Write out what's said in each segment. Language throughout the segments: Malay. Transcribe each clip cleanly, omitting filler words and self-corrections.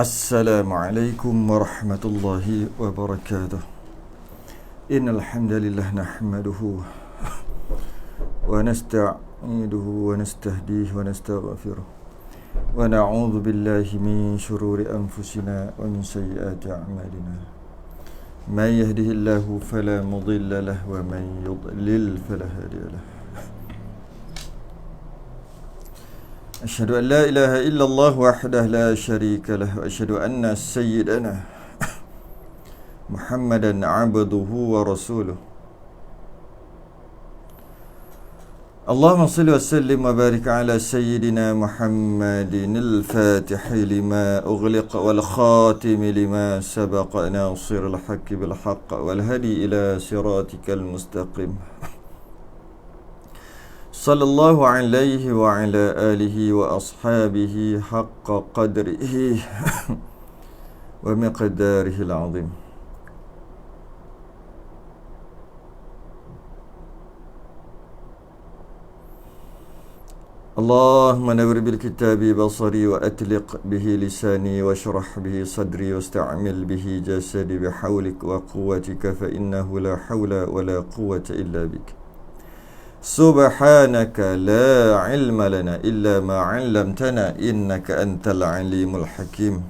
Assalamualaikum warahmatullahi wabarakatuh. Innal hamdalillah nahmaduhu wa nasta'inuhu wa nastahdihi wa nastaghfiruh wa na'udzu billahi min shururi anfusina wa min sayyiati a'malina. Man yahdihillahu fala mudilla lahu wa man yudlil fala hadiya lahu. أشهد أن لا إله إلا الله وحده لا شريك له وأشهد أن سيدنا محمدا عبده ورسوله. اللهم صل وسلم وبارك على سيدنا محمد الفاتح لما أغلق والخاتم لما سبق ناصر الحق بالحق والهدي إلى صراطك المستقيم. صلى الله عليه وعلى آله وأصحابه حق قدره ومقداره العظيم. اللهم نور بالكتاب بصري وأتلق به لساني واشرح به صدري واستعمل به جسدي بحولك وقوتك فإنه لا حول ولا قوة إلا بك. سبحانك لا علم لنا إلا ما علمتنا إنك أنت العليم الحكيم.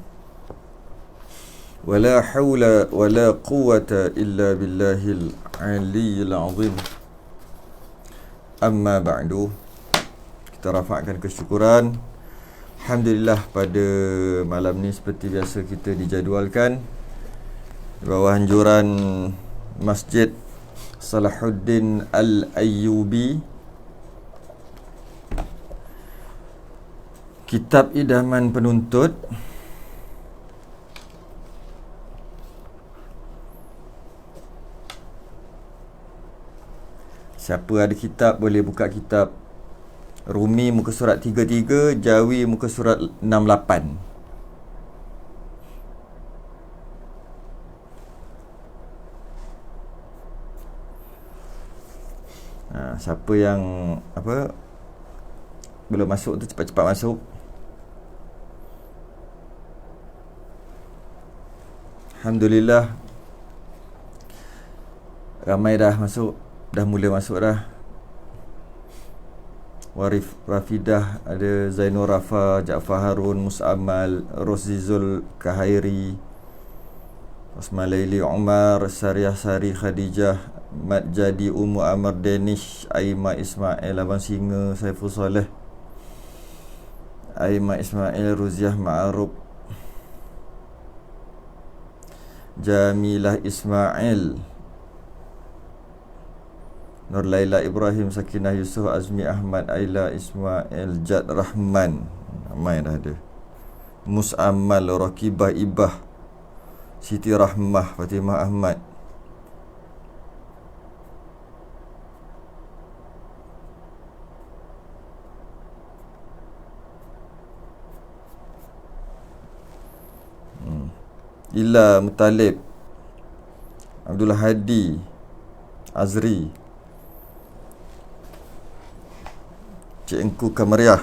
ولا حول ولا قوة إلا بالله العلي العظيم. أما بعد, kita rafakkan kesyukuran. Alhamdulillah, pada malam ni seperti biasa kita dijadualkan di bawah anjuran Masjid Salahuddin Al-Ayyubi, Kitab Idaman Penuntut. Siapa ada kitab boleh buka kitab Rumi muka surat 33, Jawi muka surat 68. Siapa yang belum masuk tu cepat-cepat masuk. Alhamdulillah, ramai dah masuk, dah mula masuk dah. Warif Rafidah, ada Zainur Rafa, Jaafar Harun, Mus'amal, Rosizul Kahairi, Osman Laili Umar, Sariah Sari Khadijah, Mat Jadi, Ummu Amar, Danish, Aima Ismail, Abang Singa, Saiful Soleh, Aima Ismail, Ruziah Ma'aruf, Jamilah Ismail, Nur Laila Ibrahim, Sakinah Yusuf, Azmi Ahmad, Aila Ismail, Jad Rahman, ramai dah ada. Mus'amal, Rakibah Ibah, Siti Rahmah, Fatimah Ahmad. Ila Mutalib, Abdullah Hadi, Azri, Cik Engku Kamariah,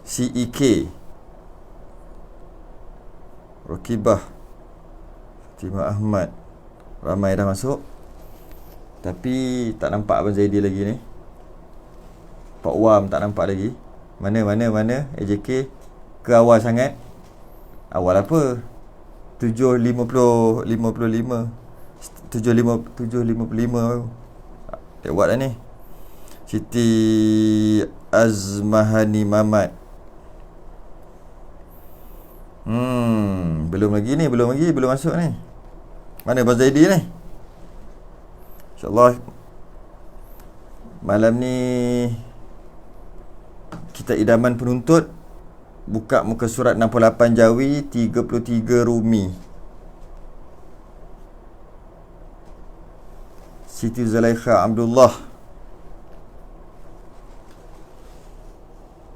CEK, Rakibah, Fatimah Ahmad. Ramai dah masuk, tapi tak nampak Abang Zaidi lagi ni. Pak Wam tak nampak lagi. Mana AJK ke awal sangat. Awal apa? 7.55 lewat dah ni. Siti Azmahani Mamat. Belum masuk ni. Mana Abang Zaidi ni? InsyaAllah malam ni kita Idaman Penuntut buka muka surat 68 Jawi, 33 Rumi. Siti Zulaikha Abdullah.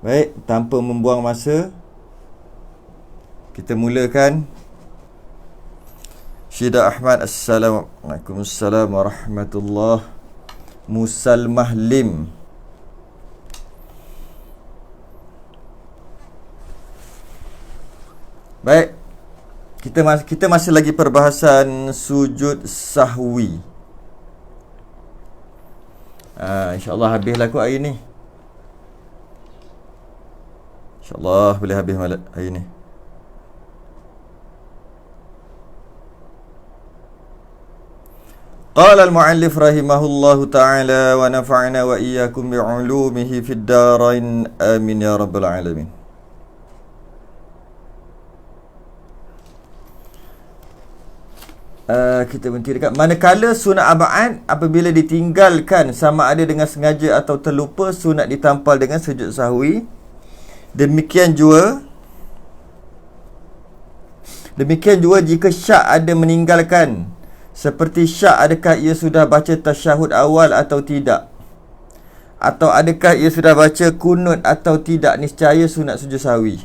Baik, tanpa membuang masa, kita mulakan. Syida Ahmad, Assalamualaikum warahmatullahi. Musalmah Lim. Baik. Kita masih lagi perbahasan sujud sahwi. InsyaAllah habislah kot hari ni. InsyaAllah boleh habis hari ni. Qala al-mu'allif rahimahullahu ta'ala wa nafa'na wa iyyakum bi'ulumihi fid darain amin ya rabbal alamin. Kita berhenti dekat manakala sunat aba'ad apabila ditinggalkan sama ada dengan sengaja atau terlupa, sunat ditampal dengan sujud sahwi. Demikian juga jika syak ada meninggalkan, seperti syak adakah ia sudah baca tasyahud awal atau tidak, atau adakah ia sudah baca kunut atau tidak, niscaya sunat sujud sahwi.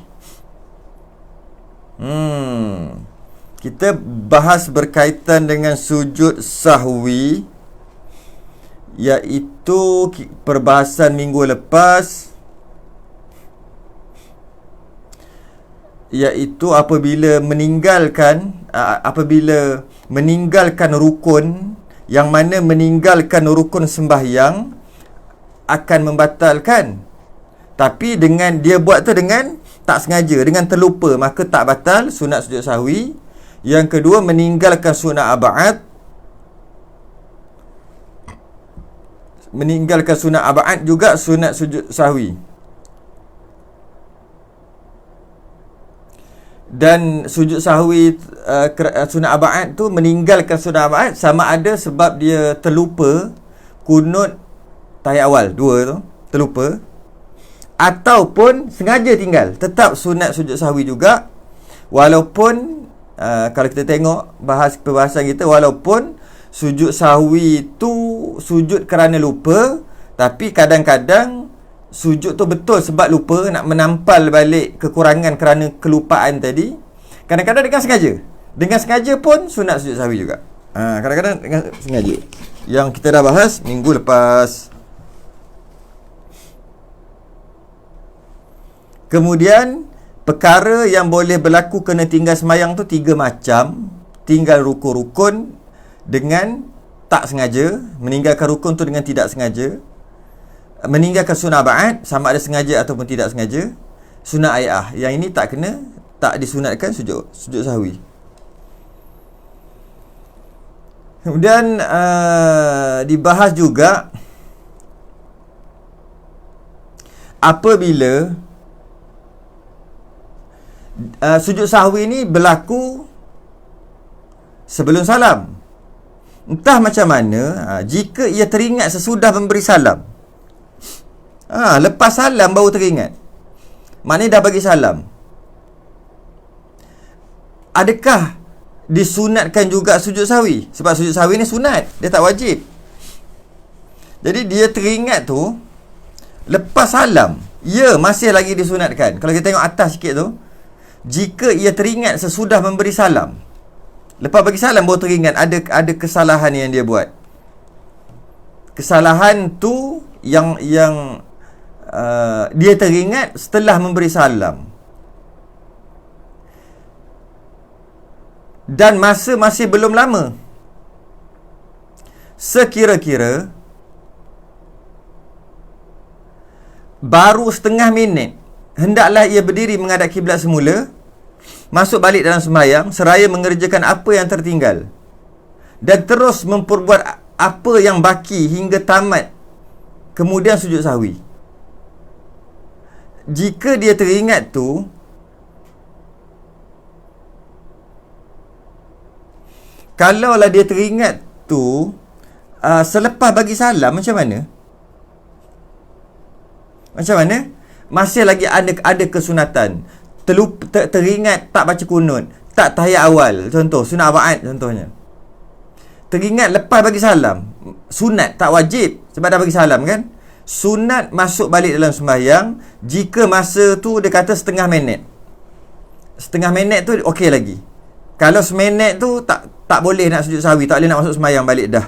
Kita bahas berkaitan dengan sujud sahwi, iaitu perbahasan minggu lepas, iaitu apabila meninggalkan rukun, yang mana meninggalkan rukun sembahyang akan membatalkan. Tapi dengan dia buat tu dengan tak sengaja, dengan terlupa, maka tak batal, sunat sujud sahwi. Yang kedua, meninggalkan sunat aba'ad. Meninggalkan sunat aba'ad juga sunat sujud sahwi. Dan sujud sahwi, sunat aba'ad tu, meninggalkan sunat aba'ad sama ada sebab dia terlupa kunut tahiyat awal, dua tu, terlupa, ataupun sengaja tinggal, tetap sunat sujud sahwi juga. Walaupun kalau kita tengok perbahasan kita, walaupun sujud sahwi tu sujud kerana lupa, tapi kadang-kadang sujud tu betul sebab lupa, nak menampal balik kekurangan kerana kelupaan tadi. Kadang-kadang dengan sengaja. Dengan sengaja pun sunat sujud sahwi juga. Kadang-kadang dengan sengaja. Yang kita dah bahas minggu lepas. Kemudian perkara yang boleh berlaku kena tinggal semayang tu 3 macam. Tinggal rukun-rukun dengan tak sengaja, meninggalkan rukun tu dengan tidak sengaja, meninggalkan sunat ba'ad sama ada sengaja ataupun tidak sengaja, sunat ayah. Yang ini tak kena, tak disunatkan sujud sahwi. Kemudian dibahas juga apabila sujud sahwi ni berlaku sebelum salam. Entah macam mana, jika ia teringat sesudah memberi salam. Lepas salam baru teringat, maknanya dah bagi salam. Adakah disunatkan juga sujud sahwi? Sebab sujud sahwi ni sunat, dia tak wajib. Jadi dia teringat tu lepas salam, masih lagi disunatkan. Kalau kita tengok atas sikit tu, jika ia teringat sesudah memberi salam, lepas bagi salam baru teringat ada kesalahan yang dia buat. Kesalahan tu yang dia teringat setelah memberi salam, dan masa masih belum lama. Sekira-kira baru setengah minit, hendaklah ia berdiri menghadap kiblat semula, masuk balik dalam sembahyang seraya mengerjakan apa yang tertinggal, dan terus memperbuat apa yang baki hingga tamat, kemudian sujud sahwi. Jika dia teringat tu, kalaulah dia teringat tu selepas bagi salam, macam mana? Masih lagi ada kesunatan. Teringat tak baca kunut, tak tahiyat awal, contoh sunat aba'ad contohnya. Teringat lepas bagi salam, sunat, tak wajib sebab dah bagi salam kan. Sunat masuk balik dalam sembahyang jika masa tu dia kata setengah minit. Setengah minit tu okey lagi. Kalau seminit tu tak boleh nak sujud sahwi, tak boleh nak masuk sembahyang balik dah.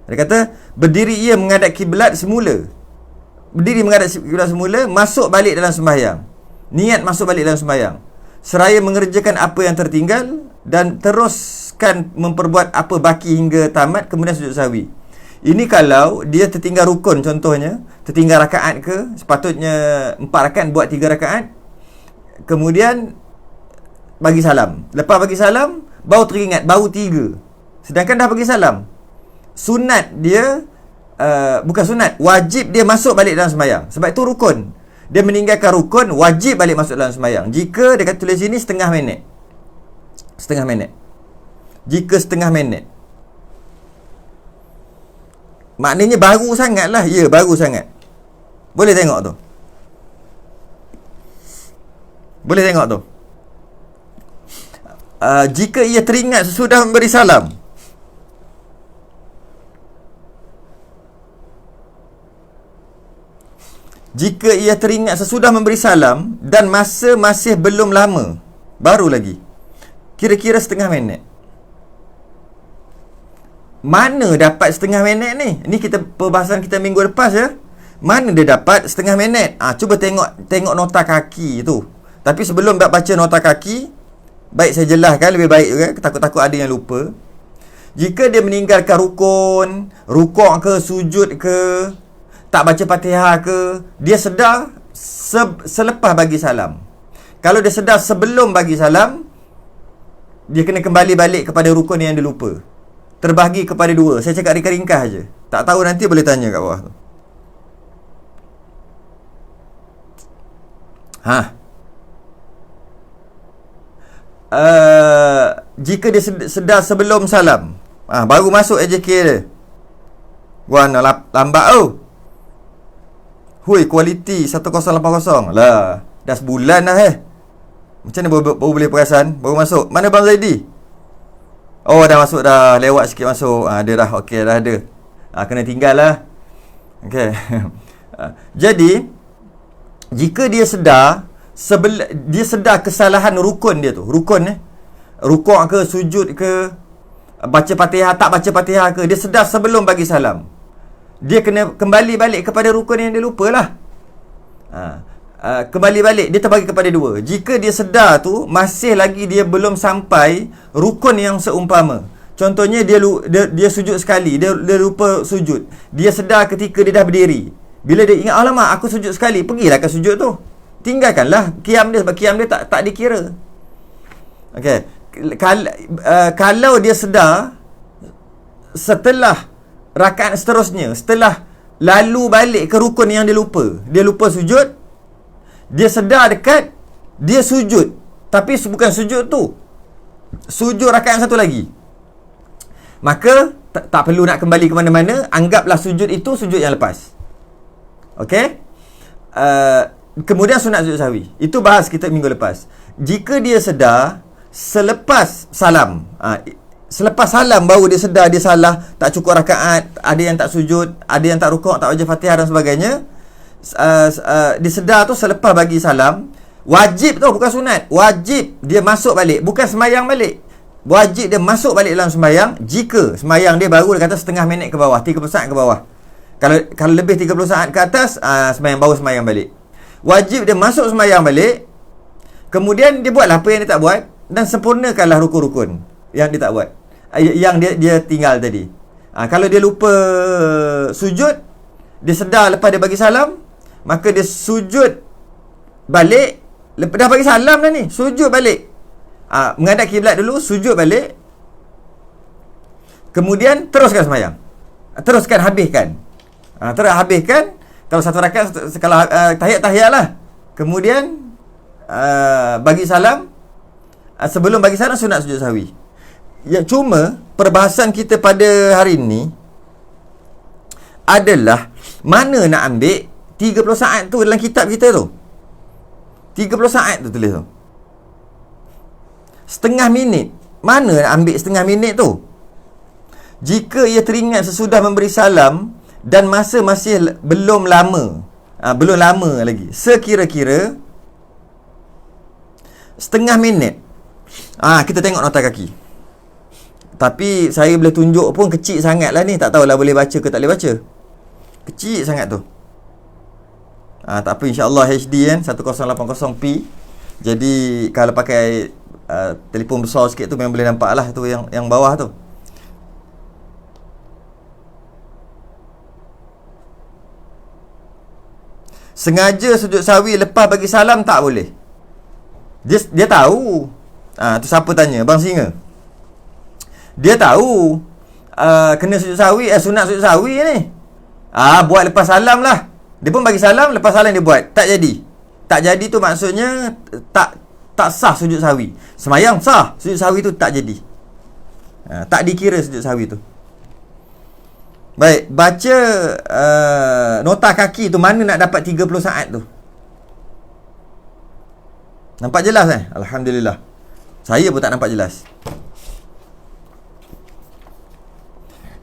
Dia kata berdiri ia menghadap kiblat semula. Berdiri menghadap kiblat semula, masuk balik dalam sembahyang. Niat masuk balik dalam sembahyang. seraya mengerjakan apa yang tertinggal dan teruskan memperbuat apa baki hingga tamat, kemudian sujud sahwi. Ini kalau dia tertinggal rukun, contohnya tertinggal rakaat ke, sepatutnya 4 rakaat buat 3 rakaat, kemudian bagi salam. Lepas bagi salam baru teringat baru 3, sedangkan dah bagi salam. Sunat dia bukan sunat, wajib dia masuk balik dalam sembahyang. Sebab itu rukun. Dia meninggalkan rukun, wajib balik masuk dalam sembahyang. Jika dia kata tulis sini setengah minit. Jika setengah minit, maknanya baru sangat lah. Ya, baru sangat. Boleh tengok tu. Jika ia teringat sesudah memberi salam, dan masa masih belum lama, baru lagi, kira-kira setengah minit. Mana dapat setengah minit ni? Ni kita perbahasan kita minggu lepas ya. Mana dia dapat setengah minit? Cuba tengok nota kaki tu. Tapi sebelum baca nota kaki, baik saya jelaskan lebih baik juga, takut-takut ada yang lupa. Jika dia meninggalkan rukuk ke, sujud ke, tak baca Fatihah ke, dia sedar selepas bagi salam. Kalau dia sedar sebelum bagi salam, dia kena kembali balik kepada rukun yang dia lupa. Terbahagi kepada 2. Saya cakap ringkas je. Tak tahu nanti boleh tanya kat bawah tu. Jika dia sedar sebelum salam, baru masuk AJK dia. Gua nak lambat tu. Hui, kualiti 1080 lah. Dah sebulan dah Macam mana baru boleh perasan? Baru masuk. Mana Bang Zaidi? Oh, dah masuk dah. Lewat sikit masuk. Dia dah okey dah ada. Kena tinggal lah. Okey. Jadi, jika dia sedar kesalahan rukun dia tu. Rukun rukuk ke, sujud ke, baca Fatihah, tak baca Fatihah ke, dia sedar sebelum bagi salam, dia kena kembali balik kepada rukun yang dia lupa lah. Kembali balik, dia terbagi kepada 2. Jika dia sedar tu masih lagi dia belum sampai rukun yang seumpama, contohnya dia sujud sekali, dia lupa sujud, dia sedar ketika dia dah berdiri, bila dia ingat, alamak aku sujud sekali, pergilah ke sujud tu, tinggalkanlah qiyam dia, sebab qiyam dia tak dikira. Okey. Kalau dia sedar setelah rakaat seterusnya, setelah lalu balik ke rukun yang dia lupa sujud, dia sedar dekat dia sujud, tapi bukan sujud tu, sujud rakaat yang satu lagi, maka tak perlu nak kembali ke mana-mana. Anggaplah sujud itu sujud yang lepas. Okey. Kemudian sunat sujud sahwi, itu bahas kita minggu lepas. Jika dia sedar selepas salam, selepas salam baru dia sedar dia salah, tak cukup rakaat, ada yang tak sujud, ada yang tak rukuk, tak baca Fatihah dan sebagainya, dia sedar tu selepas bagi salam, wajib tu, bukan sunat, wajib dia masuk balik, bukan sembahyang balik, wajib dia masuk balik dalam sembahyang. Jika sembahyang dia baru, dia kata setengah minit ke bawah, 30 saat ke bawah, kalau lebih 30 saat ke atas, sembahyang balik. Wajib dia masuk sembahyang balik, kemudian dia buatlah apa yang dia tak buat, dan sempurnakanlah rukun-rukun yang dia tak buat, yang dia tinggal tadi. Kalau dia lupa sujud, dia sedar lepas dia bagi salam, maka dia sujud balik. Dah bagi salam dah ni, sujud balik, menghadap kiblat dulu, sujud balik, kemudian teruskan sembahyang, teruskan habiskan. Habiskan. Kalau satu rakaat, kalau tahiyat lah, kemudian bagi salam. Sebelum bagi salam sunat sujud sahwi. Ya, cuma perbahasan kita pada hari ini adalah mana nak ambil 30 saat tu dalam kitab kita tu. 30 saat tu tulis tu. Setengah minit. Mana nak ambil setengah minit tu? Jika ia teringat sesudah memberi salam dan masa masih belum lama. Belum lama lagi. Sekira-kira setengah minit. Kita tengok nota kaki. Tapi saya boleh tunjuk pun kecil sangat lah ni. Tak tahulah boleh baca ke tak boleh baca. Kecil sangat tu. Tak apa, insyaAllah HD kan, 1080p. Jadi kalau pakai telefon besar sikit tu memang boleh nampak lah tu yang bawah tu. Sengaja sujud sahwi lepas bagi salam tak boleh. Dia tahu. Tu siapa tanya? Bang Singa. Dia tahu kena sujud sahwi, sunat sujud sahwi ni. Buat lepas salam lah. Dia pun bagi salam, lepas salam dia buat. Tak jadi. Tak jadi tu maksudnya tak sah sujud sahwi. Semayang sah, sujud sahwi tu tak jadi. Tak dikira sujud sahwi tu. Baik, baca nota kaki tu mana nak dapat 30 saat tu? Nampak jelas Alhamdulillah. Saya pun tak nampak jelas.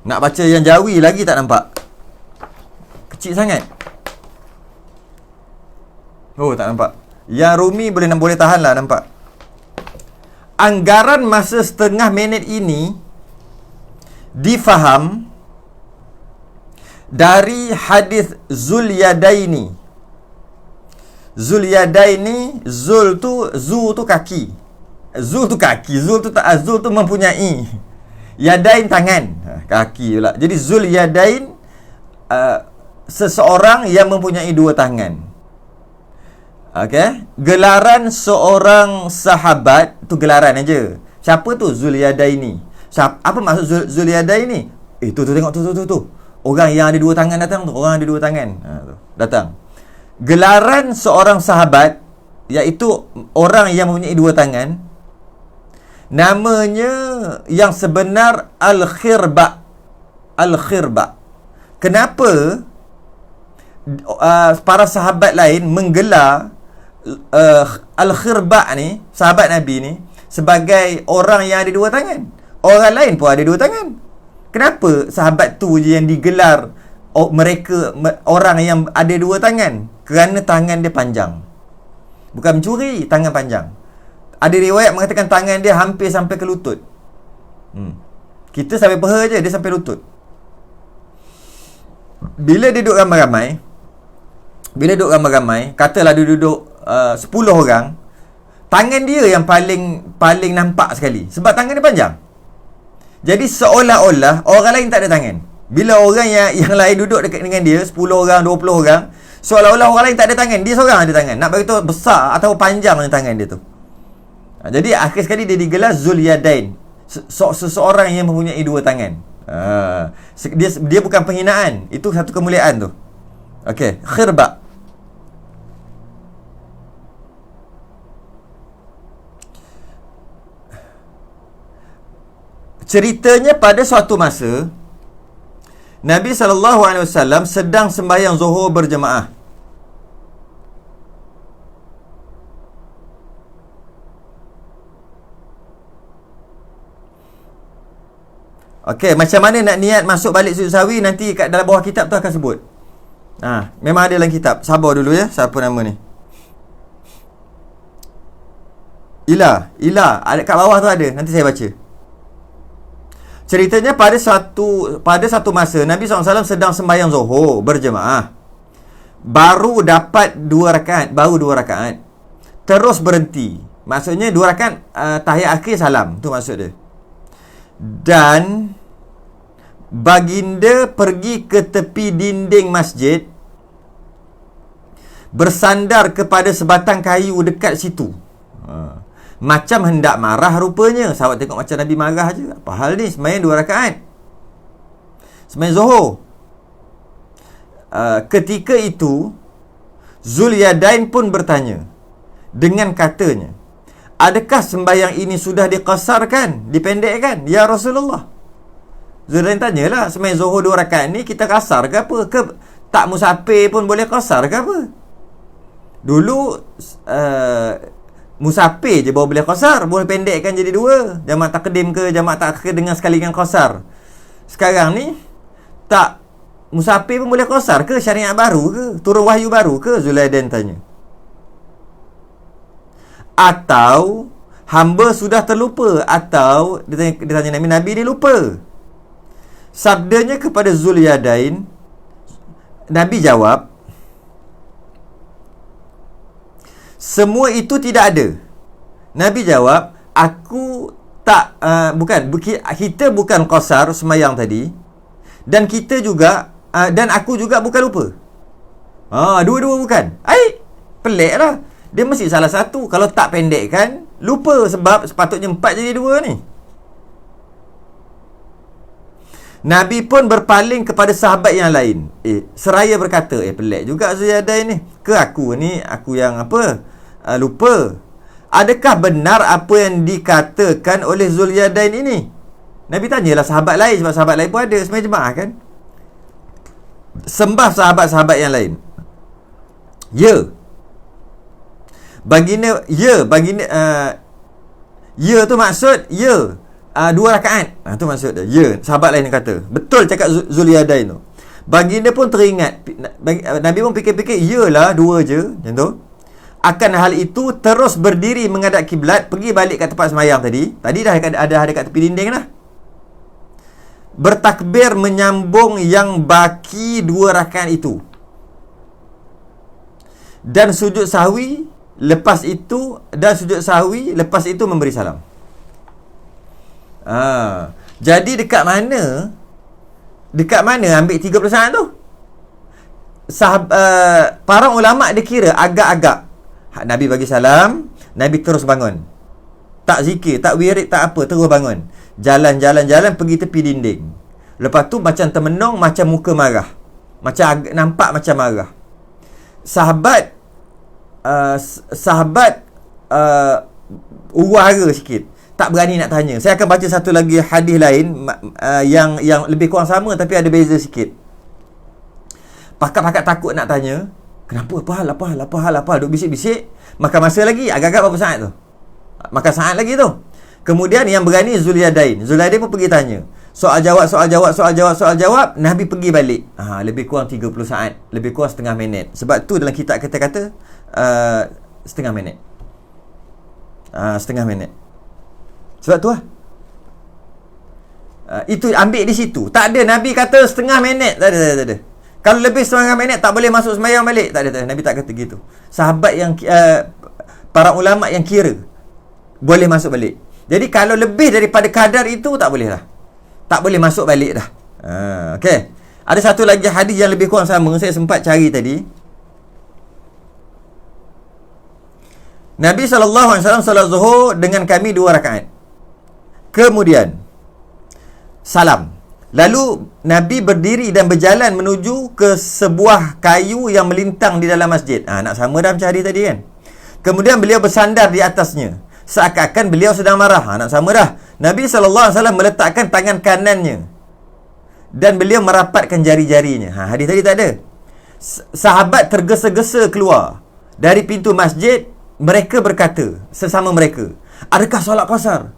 Nak baca yang Jawi lagi tak nampak. Kecil sangat. Oh, tak nampak. Yang Rumi boleh tahan lah, nampak. Anggaran masa setengah minit ini difaham dari hadis Zulyadaini. Zulyadaini, Zul tu kaki. Zul tu mempunyai. Yadain tangan. Kaki pula. Jadi Zulyadain seseorang yang mempunyai dua tangan. Okey, gelaran seorang sahabat tu gelaran aja. Siapa tu Zulyadaini? Apa maksud Zulyadaini? Tu tengok tu. Orang yang ada dua tangan datang tu. Orang ada dua tangan. Tu datang. Gelaran seorang sahabat iaitu orang yang mempunyai dua tangan. Namanya yang sebenar Al-Khirba. Al-Khirba. Kenapa para sahabat lain menggelar Al-Khirba ni, sahabat Nabi ni, sebagai orang yang ada dua tangan? Orang lain pun ada dua tangan. Kenapa sahabat tu je yang digelar orang yang ada dua tangan? Kerana tangan dia panjang. Bukan mencuri, tangan panjang. Ada riwayat mengatakan tangan dia hampir sampai ke lutut. Kita sampai peha je, dia sampai lutut. Bila dia duduk ramai-ramai, katalah dia duduk 10 orang, tangan dia yang paling nampak sekali. Sebab tangan dia panjang. Jadi seolah-olah orang lain tak ada tangan. Bila orang yang lain duduk dekat dengan dia, 10 orang, 20 orang, seolah-olah orang lain tak ada tangan. Dia seorang ada tangan. Nak beritahu besar atau panjang tangan dia tu. Jadi akhir sekali dia digelar Zulyadain. Seseorang yang mempunyai dua tangan. Dia bukan penghinaan. Itu satu kemuliaan tu. Okey, Khirba. Ceritanya pada suatu masa Nabi SAW sedang sembahyang Zuhur berjemaah. Okey, macam mana nak niat masuk balik sujud sahwi, nanti kat dalam bawah kitab tu akan sebut. Memang ada dalam kitab. Sabar dulu ya, siapa nama ni? Ila, ada kat bawah tu ada, nanti saya baca. Ceritanya pada satu masa Nabi SAW sedang sembahyang Zuhur berjemaah. Baru dapat 2 rakaat. Terus berhenti. Maksudnya 2 rakaat tahiyat akhir salam. Tu maksud dia. Dan baginda pergi ke tepi dinding masjid, bersandar kepada sebatang kayu dekat situ. Macam hendak marah rupanya. Sahabat tengok macam Nabi marah je. Apa hal ni? Sembahyang 2 rakaat. Sembahyang Zuhur. Ketika itu Zulyadain pun bertanya dengan katanya, adakah sembahyang ini sudah diqasarkan, dipendekkan, ya Rasulullah? Zulyadain tanyalah, sembahyang Zuhur 2 rakaat ni kita qasar ke apa? Ke tak musafir pun boleh qasar ke apa? Dulu musafir je baru boleh qasar, boleh pendekkan jadi 2, jamak takdim ke jamak takhir dengan sekali dengan qasar. Sekarang ni tak musafir pun boleh qasar ke? Syariat baru ke? Turun wahyu baru ke? Zulyadain tanya. Atau hamba sudah terlupa, atau dia tanya Nabi dia lupa. Sabdanya kepada Zulyadain, Nabi jawab, semua itu tidak ada. Nabi jawab, aku tak kita bukan qasar semayang tadi, dan kita juga dan aku juga bukan lupa. Dua-dua bukan. Pelik lah. Dia mesti salah satu. Kalau tak pendek kan, lupa, sebab sepatutnya 4 jadi 2 ni. Nabi pun berpaling kepada sahabat yang lain. Seraya berkata, pelik juga Zulyadain ni. Ke aku ni, aku yang lupa. Adakah benar apa yang dikatakan oleh Zulyadain ini? Nabi tanyalah sahabat lain, sebab sahabat lain pun ada semayang jemaah kan. Sembah sahabat-sahabat yang lain. Ya. Baginda ya tu maksud ya. 2 rakaat. Tu maksud dia. Ya, sahabat lain kata. Betul cakap Zulyadain tu. Baginda pun teringat. Nabi pun fikir-fikir, yalah 2 je, macam tu. Akan hal itu terus berdiri menghadap kiblat, pergi balik kat tempat semayang tadi. Tadi dah ada dekat tepi dinding dah. Bertakbir menyambung yang baki 2 rakaat itu. Dan sujud sahwi lepas itu memberi salam. Jadi dekat mana ambil 30 saat tu? Para ulama' dia kira agak-agak. Nabi bagi salam, Nabi terus bangun. Tak zikir, tak wirid, tak apa, terus bangun. Jalan pergi tepi dinding. Lepas tu macam termenung, macam muka marah. Nampak macam marah. Sahabat uara sikit. Tak berani nak tanya. Saya akan baca satu lagi hadis lain yang lebih kurang sama tapi ada beza sikit. Pakak-pakak takut nak tanya. Kenapa? Apa hal? Duk bisik-bisik. Makan masa lagi. Agak-agak berapa saat tu? Makan saat lagi tu. Kemudian yang berani Zulyadain pun pergi tanya. Soal jawab. Nabi pergi balik. Lebih kurang 30 saat. Lebih kurang setengah minit. Sebab tu dalam kitab kata setengah minit. Setengah minit. Sebab tu lah. Itu ambil di situ. Tak ada Nabi kata setengah minit. Tak ada. Kalau lebih setengah minit tak boleh masuk sembahyang balik. Tak ada. Nabi tak kata gitu. Sahabat yang para ulama' yang kira boleh masuk balik. Jadi kalau lebih daripada kadar itu tak boleh lah. Tak boleh masuk balik dah. Okey. Ada satu lagi hadis yang lebih kurang sama. Saya sempat cari tadi. Nabi SAW salat zuhur dengan kami 2 rakaat. Kemudian salam. Lalu Nabi berdiri dan berjalan menuju ke sebuah kayu yang melintang di dalam masjid. Nak sama dah macam hadis tadi kan. Kemudian beliau bersandar di atasnya, seakan-akan beliau sedang marah. Nak sama dah. Nabi SAW meletakkan tangan kanannya dan beliau merapatkan jari-jarinya. Hadis tadi tak ada. Sahabat tergesa-gesa keluar dari pintu masjid. Mereka berkata sesama mereka, adakah solat qasar?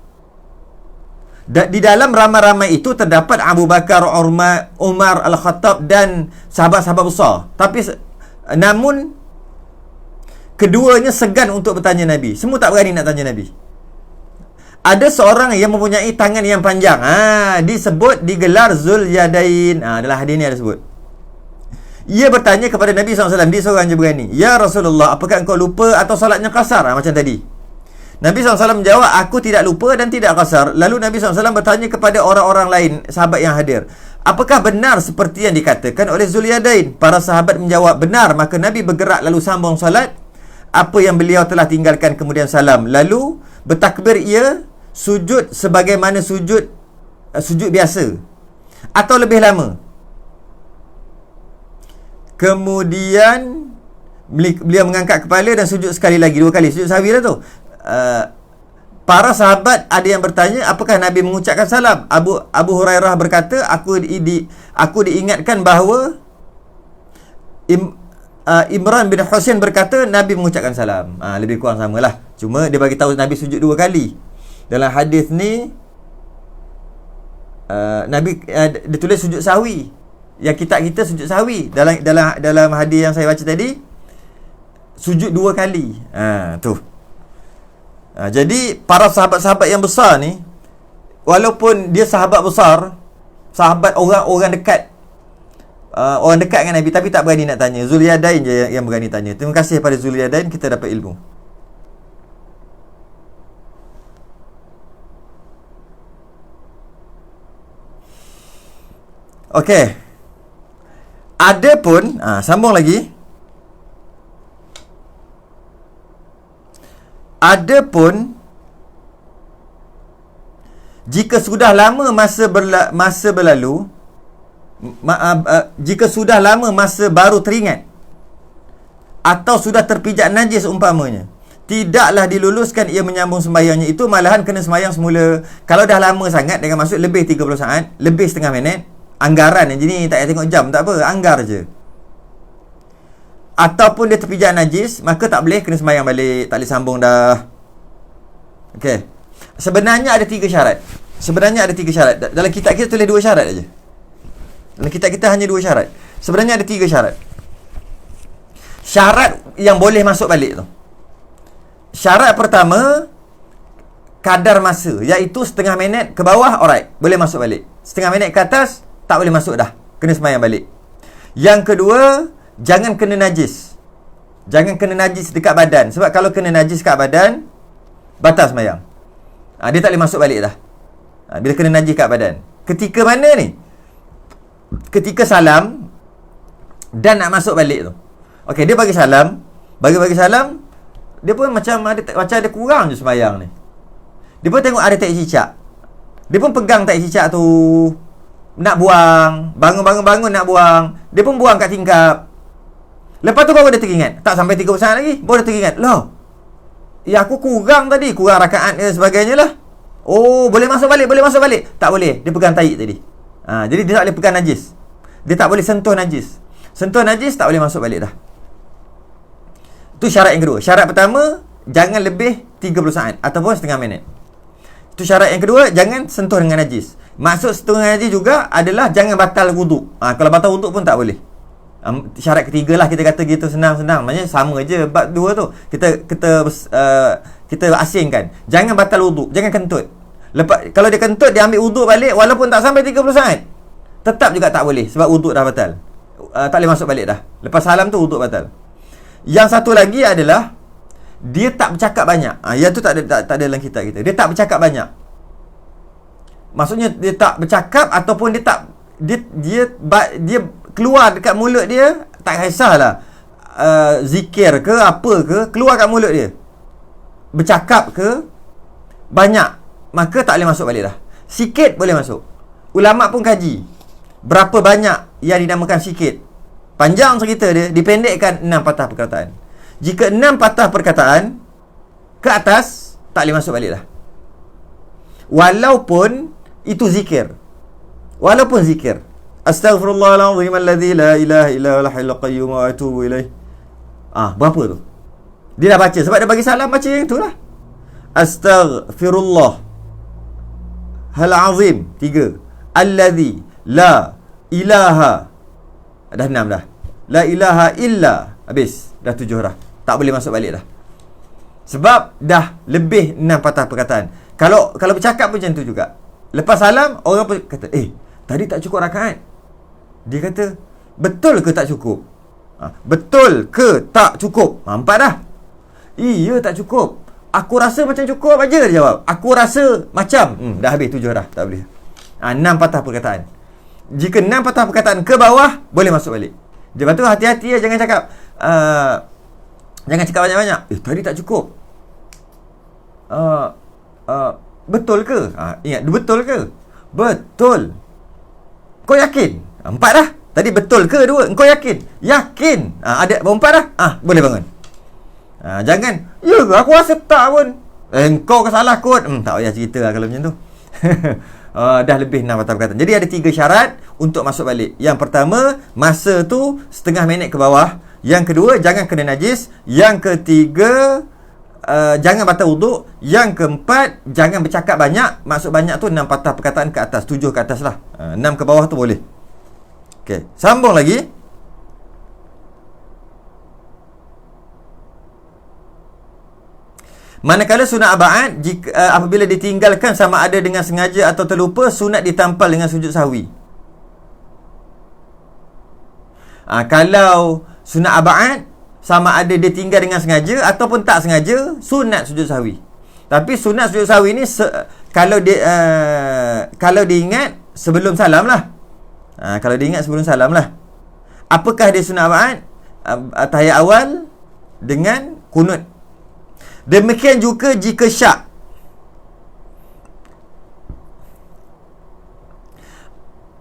Di dalam ramai-ramai itu terdapat Abu Bakar, Umar Al-Khattab dan sahabat-sahabat besar. Namun keduanya segan untuk bertanya Nabi. Semua tak berani nak tanya Nabi. Ada seorang yang mempunyai tangan yang panjang. Disebut digelar Zulyadain. Dalam hadis ni ada sebut. Ia bertanya kepada Nabi SAW. Dia seorang je berani. Ya Rasulullah, apakah engkau lupa atau solatnya qasar? Macam tadi. Nabi SAW menjawab, aku tidak lupa dan tidak qasar. Lalu Nabi SAW bertanya kepada orang-orang lain, sahabat yang hadir, apakah benar seperti yang dikatakan oleh Zulyadain? Para sahabat menjawab, benar. Maka Nabi bergerak lalu sambung salat apa yang beliau telah tinggalkan, kemudian salam. Lalu bertakbir ia sujud sebagaimana sujud biasa atau lebih lama. Kemudian beliau mengangkat kepala dan sujud sekali lagi, 2 kali sujud sahwi lah tu. Para sahabat ada yang bertanya, apakah Nabi mengucapkan salam? Abu Hurairah berkata, aku diingatkan bahawa Imran bin Husain berkata Nabi mengucapkan salam. Lebih kurang samalah. Cuma dia bagi tahu Nabi sujud 2 kali. Dalam hadis ni Nabi dia tulis sujud sahwi. Yang kita sujud sahwi. Dalam hadis yang saya baca tadi, sujud 2 kali. Tu. Jadi para sahabat-sahabat yang besar ni, walaupun dia sahabat besar, sahabat orang dekat, orang dekat dengan Nabi, tapi tak berani nak tanya. Zulyadain je yang berani tanya. Terima kasih pada Zulyadain, kita dapat ilmu. Okey. Adapun sambung lagi. Adapun jika sudah lama masa berlalu, jika sudah lama masa baru teringat atau sudah terpijak najis umpamanya, tidaklah diluluskan ia menyambung sembahyangnya itu, malahan kena sembahyang semula. Kalau dah lama sangat, dengan maksud lebih 30 saat, lebih setengah minit, anggaran je ni, tak payah tengok jam, tak apa, anggar je. Ataupun dia terpijak najis, maka tak boleh, kena sembahyang balik, tak boleh sambung dah. Okey. Sebenarnya ada 3 syarat. Dalam kitab kita tulis 2 syarat aja. Dalam kitab kita hanya 2 syarat. Sebenarnya ada 3 syarat. Syarat yang boleh masuk balik tu. Syarat pertama, kadar masa, iaitu setengah minit ke bawah, alright, boleh masuk balik. Setengah minit ke atas, tak boleh masuk dah, kena sembahyang balik. Yang kedua, jangan kena najis. Jangan kena najis dekat badan. Sebab kalau kena najis dekat badan, batal sembahyang. Dia tak boleh masuk balik dah. Bila kena najis kat badan. Ketika mana ni? Ketika salam dan nak masuk balik tu. Okey, dia bagi salam. Bagi salam, dia pun macam ada kurang je sembahyang ni. Dia pun tengok ada tai cicak. Dia pun pegang tai cicak tu, nak buang. Bangun nak buang. Dia pun buang kat tingkap. Lepas tu baru dia teringat. Tak sampai 30 saat lagi, baru dia teringat. Loh, aku kurang tadi, kurang rakaat dan sebagainya lah. Oh, boleh masuk balik. Tak boleh, dia pegang tai tadi. Jadi dia tak boleh pegang najis. Dia tak boleh sentuh najis. Sentuh najis tak boleh masuk balik dah. Itu syarat yang kedua. Syarat pertama, jangan lebih 30 saat ataupun setengah minit. Itu syarat yang kedua, jangan sentuh dengan najis. Maksud sentuh dengan najis juga adalah jangan batal wuduk. Kalau batal wuduk pun tak boleh. Syarat ketiga lah, kita kata gitu senang-senang. Maksudnya sama je bab dua tu. Kita asingkan. Jangan batal wuduk, jangan kentut. Lepas kalau dia kentut, dia ambil wuduk balik walaupun tak sampai 30 saat, tetap juga tak boleh sebab wuduk dah batal. Tak boleh masuk balik dah. Lepas salam tu wuduk batal. Yang satu lagi adalah dia tak bercakap banyak. Yang tu tak ada dalam kitab kita. Dia tak bercakap banyak. Maksudnya dia tak bercakap ataupun dia keluar dekat mulut dia, tak kisahlah zikir ke apa ke, keluar kat mulut dia, bercakap ke banyak, maka tak boleh masuk balik dah. Sikit boleh masuk. Ulama pun kaji berapa banyak yang dinamakan sikit. Panjang cerita dia, dipendekkan 6 patah perkataan. Jika 6 patah perkataan ke atas, tak boleh masuk balik dah. Walaupun itu zikir. Astaghfirullahalazim alladzi la ilaha illa huwal hayyul qayyum wa atubu ilaih. Berapa tu? Dia dah baca. Sebab dia bagi salam, baca yang tu lah. Astaghfirullah hal azim 3. Alladzi la ilaha, dah 6 dah. La ilaha illa, habis. Dah 7 dah. Tak boleh masuk balik dah. Sebab dah lebih 6 patah perkataan. Kalau bercakap pun macam tu juga. Lepas salam, orang pun kata, tadi tak cukup rakaat. Dia kata, betul ke tak cukup? Betul ke tak cukup? 4 dah. Iya, tak cukup. Aku rasa macam cukup aja, dia jawab. Aku rasa macam. Dah habis 7 dah. Tak boleh. 6 patah perkataan. Jika 6 patah perkataan ke bawah, boleh masuk balik. Lepas tu hati-hati ya, jangan cakap jangan cakap banyak-banyak. Tadi tak cukup. Betul ke? Ingat, betul ke? Betul. Kau yakin? 4 dah. Tadi betul ke 2? Kau yakin? Yakin. Ada 4 dah. Boleh bangun. Jangan, ya ke? Aku rasa tak pun. Kau ke salah kot. Tak payah cerita lah kalau macam tu. Dah lebih 6 patah perkataan. Jadi ada 3 syarat untuk masuk balik. Yang pertama, masa tu setengah minit ke bawah. Yang kedua, jangan kena najis. Yang ketiga, jangan batal wuduk. Yang keempat, jangan bercakap banyak. Maksud banyak tu 6 patah perkataan ke atas, 7 ke atas lah. 6 ke bawah tu boleh. Okey, sambung lagi. Manakala sunat aba'ad, apabila ditinggalkan sama ada dengan sengaja atau terlupa, sunat ditampal dengan sujud sahwi. Kalau sunat aba'ad, sama ada dia tinggal dengan sengaja ataupun tak sengaja, sunat sujud sahwi. Tapi sunat sujud sahwi ni kalau diingat sebelum salam lah. Kalau dia ingat sebelum salam lah. Apakah dia sunat ba'd? Tahiyat awal dengan kunut. Demikian juga jika syak.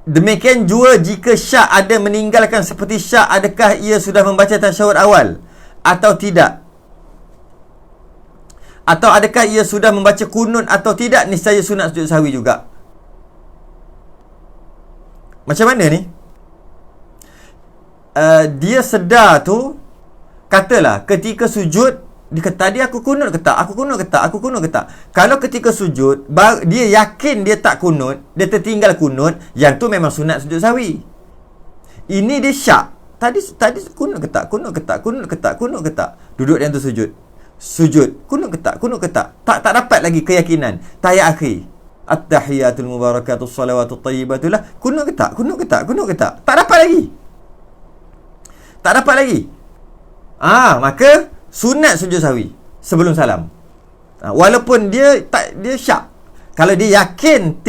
Demikian juga jika syak ada meninggalkan seperti syak, adakah ia sudah membaca tasyahud awal atau tidak? Atau adakah ia sudah membaca kunut atau tidak? Niscaya sunat sujud sahwi juga. Macam mana ni? Dia sedar tu, katalah ketika sujud, dia kata, tadi aku kunut ke tak? Aku kunut ke tak? Aku kunut ke tak? Kalau ketika sujud, dia yakin dia tak kunut, dia tertinggal kunut, yang tu memang sunat sujud sahwi. Ini dia syak. Tadi kunut ke tak? Kunut ke tak? Kunut ke tak? Kunut ke tak? Duduk yang tu sujud. Kunut ke tak? Kunut ke tak? Tak dapat lagi keyakinan. Tahiyat akhir. At-tahiyatul mubarakatus salawatut tayyibatullah. Kunut ke tak? Kunut ke tak? Kunut ke tak? Tak dapat lagi. Tak dapat lagi. Maka sunat sujud sahwi sebelum salam. Walaupun dia syak. Kalau dia yakin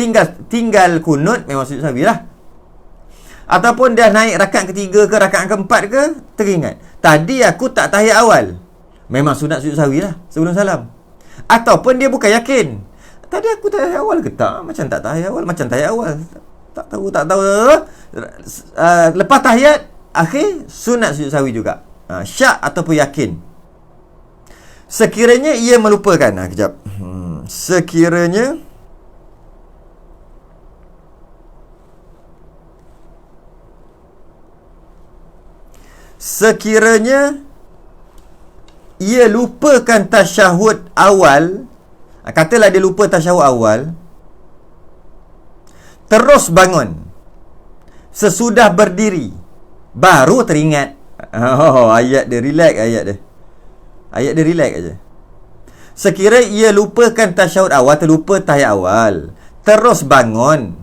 tinggal kunut, memang sujud sahwi lah. Ataupun dia naik rakaat ketiga ke rakaat keempat ke, teringat, tadi aku tak tahiyat awal, memang sunat sujud sahwi lah sebelum salam. Ataupun dia bukan yakin, tadi aku tahiyat awal ke tak? Macam tak tahiyat awal, macam tahiyat awal. Tak tahu. Lepas tahiyat akhir, sunat sujud sahwi juga. Syak ataupun yakin. Sekiranya ia melupakan, kejap. Sekiranya ia lupakan tasyahud awal, katalah dia lupa tasyahud awal, terus bangun sesudah berdiri, baru teringat. Ayat dia relax, ayat dia relax aja. Sekira ia lupakan tasyahud awal, terlupa tahiyat awal, terus bangun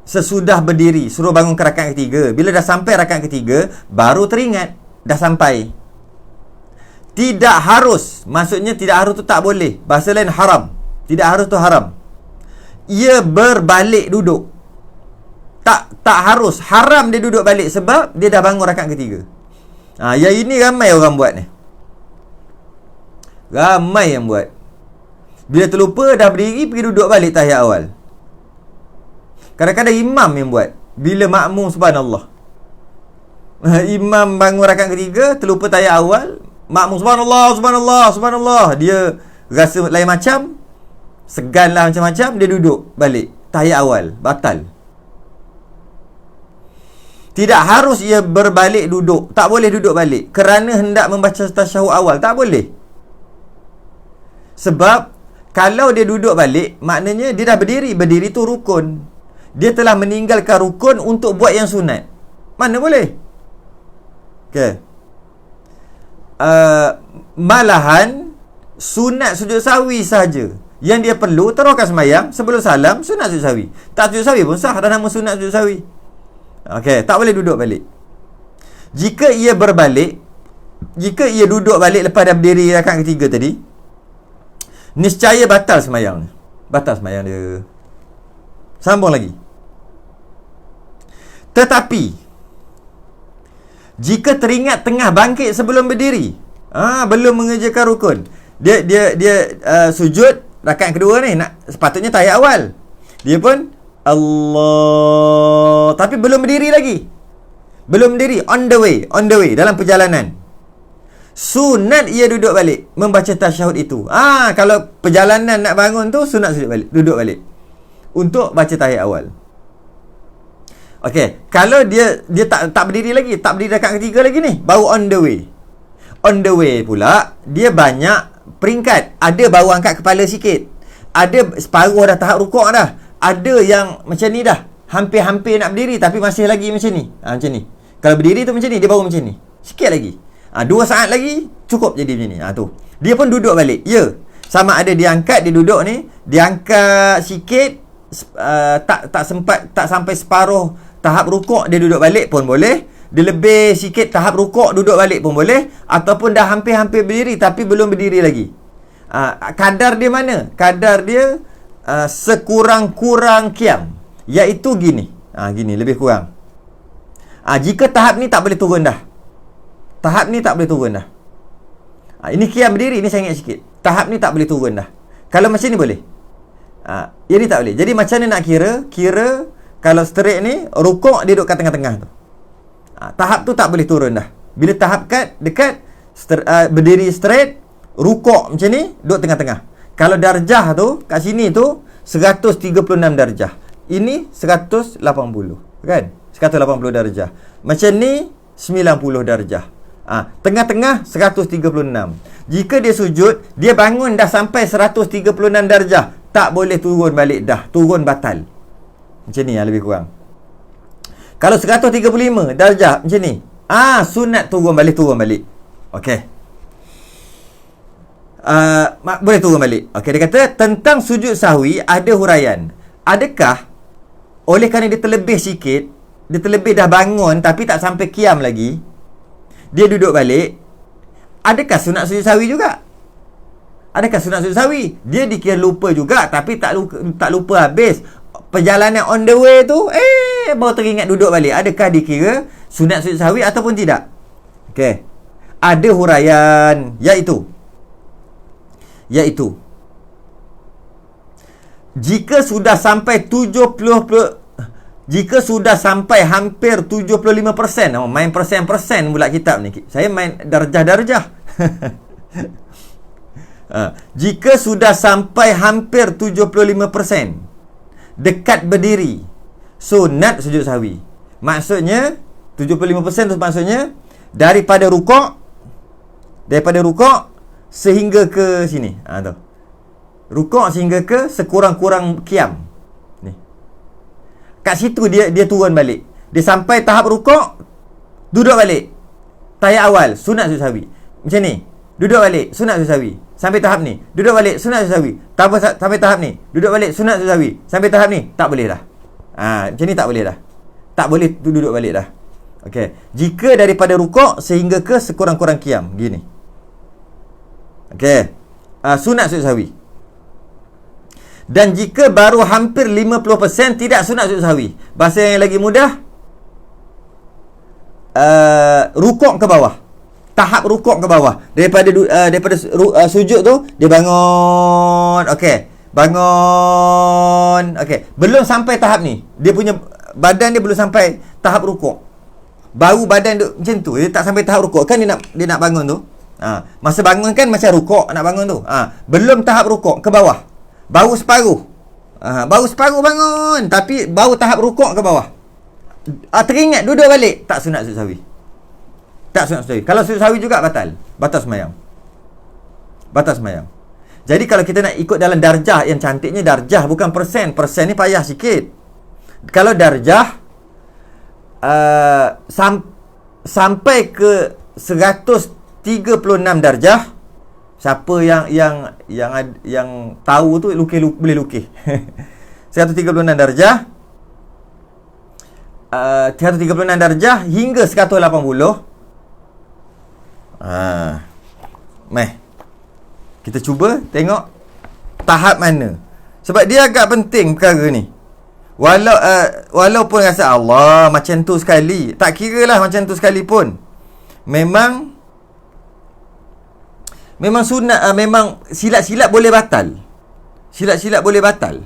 sesudah berdiri, suruh bangun ke rakaat ketiga. Bila dah sampai rakaat ketiga, baru teringat dah sampai. Tidak harus, maksudnya tidak harus tu tak boleh. Bahasa lain haram. Tidak harus tu haram. Ia berbalik duduk. Tak harus. Haram dia duduk balik sebab dia dah bangun rakaat ketiga. Yang ini ramai orang buat ni. Ramai yang buat. Bila terlupa dah berdiri, pergi duduk balik tahiyat awal. Kadang-kadang imam yang buat. Bila makmum, subhanallah, imam bangun rakaat ketiga, terlupa tahiyat awal, makmum subhanallah, dia rasa lain macam, segan lah macam-macam, dia duduk balik tahiyat awal, batal. Tidak harus ia berbalik duduk. Tak boleh duduk balik kerana hendak membaca tasyahud awal. Tak boleh. Sebab kalau dia duduk balik, maknanya dia dah berdiri. Berdiri tu rukun. Dia telah meninggalkan rukun untuk buat yang sunat. Mana boleh? Okay. Malahan sunat sujud sahwi saja yang dia perlu, teruskan sembahyang sebelum salam, sunat sujud sahwi. Tak sujud sahwi pun sah, dah nama sunat sujud sahwi. Okey, tak boleh duduk balik. Jika ia duduk balik lepas dah berdiri rakaat ketiga tadi, niscaya batal sembahyang. Batal sembahyang dia. Sambung lagi. Tetapi jika teringat tengah bangkit sebelum berdiri, belum mengerjakan rukun, dia sujud rakaat kedua ni, sepatutnya tahiyat awal, dia pun Allah, tapi belum berdiri lagi. Belum berdiri, on the way, dalam perjalanan. Sunat ia duduk balik membaca tasyahud itu. Kalau perjalanan nak bangun tu, sunat duduk balik untuk baca tahiyat awal. Okey, kalau dia tak berdiri lagi, tak berdiri rakaat ketiga lagi ni, baru on the way. On the way pula, dia banyak peringkat. Ada baru angkat kepala sikit, ada separuh dah tahap rukuk dah, ada yang macam ni dah, hampir-hampir nak berdiri tapi masih lagi macam ni. Macam ni. Kalau berdiri tu macam ni, dia baru macam ni. Sikit lagi. 2 saat lagi cukup jadi macam ni. Tu. Dia pun duduk balik. Ya. Sama ada dia angkat, dia duduk ni, dia angkat sikit, tak sampai separuh tahap rukuk, dia duduk balik pun boleh. Dia lebih sikit tahap rukuk, duduk balik pun boleh. Ataupun dah hampir-hampir berdiri tapi belum berdiri lagi. Kadar dia mana? Kadar dia sekurang-kurang qiyam, iaitu gini. Gini lebih kurang. Jika tahap ni tak boleh turun dah. Tahap ni tak boleh turun dah. Ini qiyam berdiri, ni saya ingat sikit. Tahap ni tak boleh turun dah. Kalau macam ni boleh. Yang ni tak boleh. Jadi macam mana nak kira? Kira kalau straight ni, rukuk dia duduk kat tengah-tengah tu. Tahap tu tak boleh turun dah. Bila tahap dekat berdiri straight, rukuk macam ni, duduk tengah-tengah. Kalau darjah tu, kat sini tu 136 darjah. Ini 180, kan? 180 darjah. Macam ni 90 darjah. Tengah-tengah 136. Jika dia sujud, dia bangun dah sampai 136 darjah, tak boleh turun balik dah. Turun batal. Macam ni lebih kurang. Kalau 135 darjah macam ni, sunat turun balik. Okey. Boleh turun balik. Okey, dia kata tentang sujud sahwi ada huraian. Adakah oleh kerana dia terlebih sikit, dia terlebih dah bangun tapi tak sampai qiyam lagi, dia duduk balik, adakah sunat sujud sahwi juga? Adakah sunat sujud sahwi? Dia dikira lupa juga, tapi tak lupa habis. Perjalanan on the way tu, baru teringat duduk balik. Adakah dikira sunat sujud sahwi ataupun tidak? Okey. Ada huraian, iaitu jika sudah sampai hampir 75%, main persen pula kitab ni. Saya main darjah-darjah. Jika sudah sampai hampir 75% dekat berdiri, sunat sujud sahwi. Maksudnya 75% tu maksudnya daripada rukuk sehingga ke sini. Tu. Rukuk sehingga ke sekurang-kurang qiyam. Ni. Kat situ dia turun balik. Dia sampai tahap rukuk, duduk balik. Tahiyat awal, sunat sujud sahwi. Macam ni. Duduk balik, sunat sujud sahwi. Sampai tahap ni, duduk balik, sunat sujud sahwi. Sampai tahap ni, duduk balik, sunat sujud sahwi. Sampai tahap ni, tak boleh dah. Macam ni tak boleh dah. Tak boleh duduk balik dah. Okey. Jika daripada rukuk sehingga ke sekurang-kurang qiyam, gini. Okey. Sunat sujud sahwi. Dan jika baru hampir 50% tidak sunat sujud sahwi. Bahasa yang lagi mudah, rukuk ke bawah. Tahap rukuk ke bawah. Daripada sujud tu, dia bangun. Okey. Bangun. Okey. Belum sampai tahap ni. Dia punya badan dia belum sampai tahap rukuk. Baru badan duk macam tu. Dia tak sampai tahap rukuk. Kan dia nak bangun tu. Masa bangun kan macam rukuk nak bangun tu. Belum tahap rukuk ke bawah. Baru separuh. Baru separuh bangun. Tapi baru tahap rukuk ke bawah. Teringat duduk balik. Tak sunat sujud sahwi. Tak sunat sujud sahwi. Kalau sujud sahwi juga batal. Batal sembahyang. Jadi kalau kita nak ikut dalam darjah, yang cantiknya darjah bukan persen. Persen ni payah sikit. Kalau darjah sampai ke 136 darjah, siapa yang tahu tu boleh lukis. 136 darjah. 136 darjah hingga 180. Kita cuba tengok tahap mana. Sebab dia agak penting perkara ni. Walaupun rasa Allah macam tu sekali, tak kira lah macam tu sekali pun. Memang sunat, memang silat-silat boleh batal. Silat-silat boleh batal.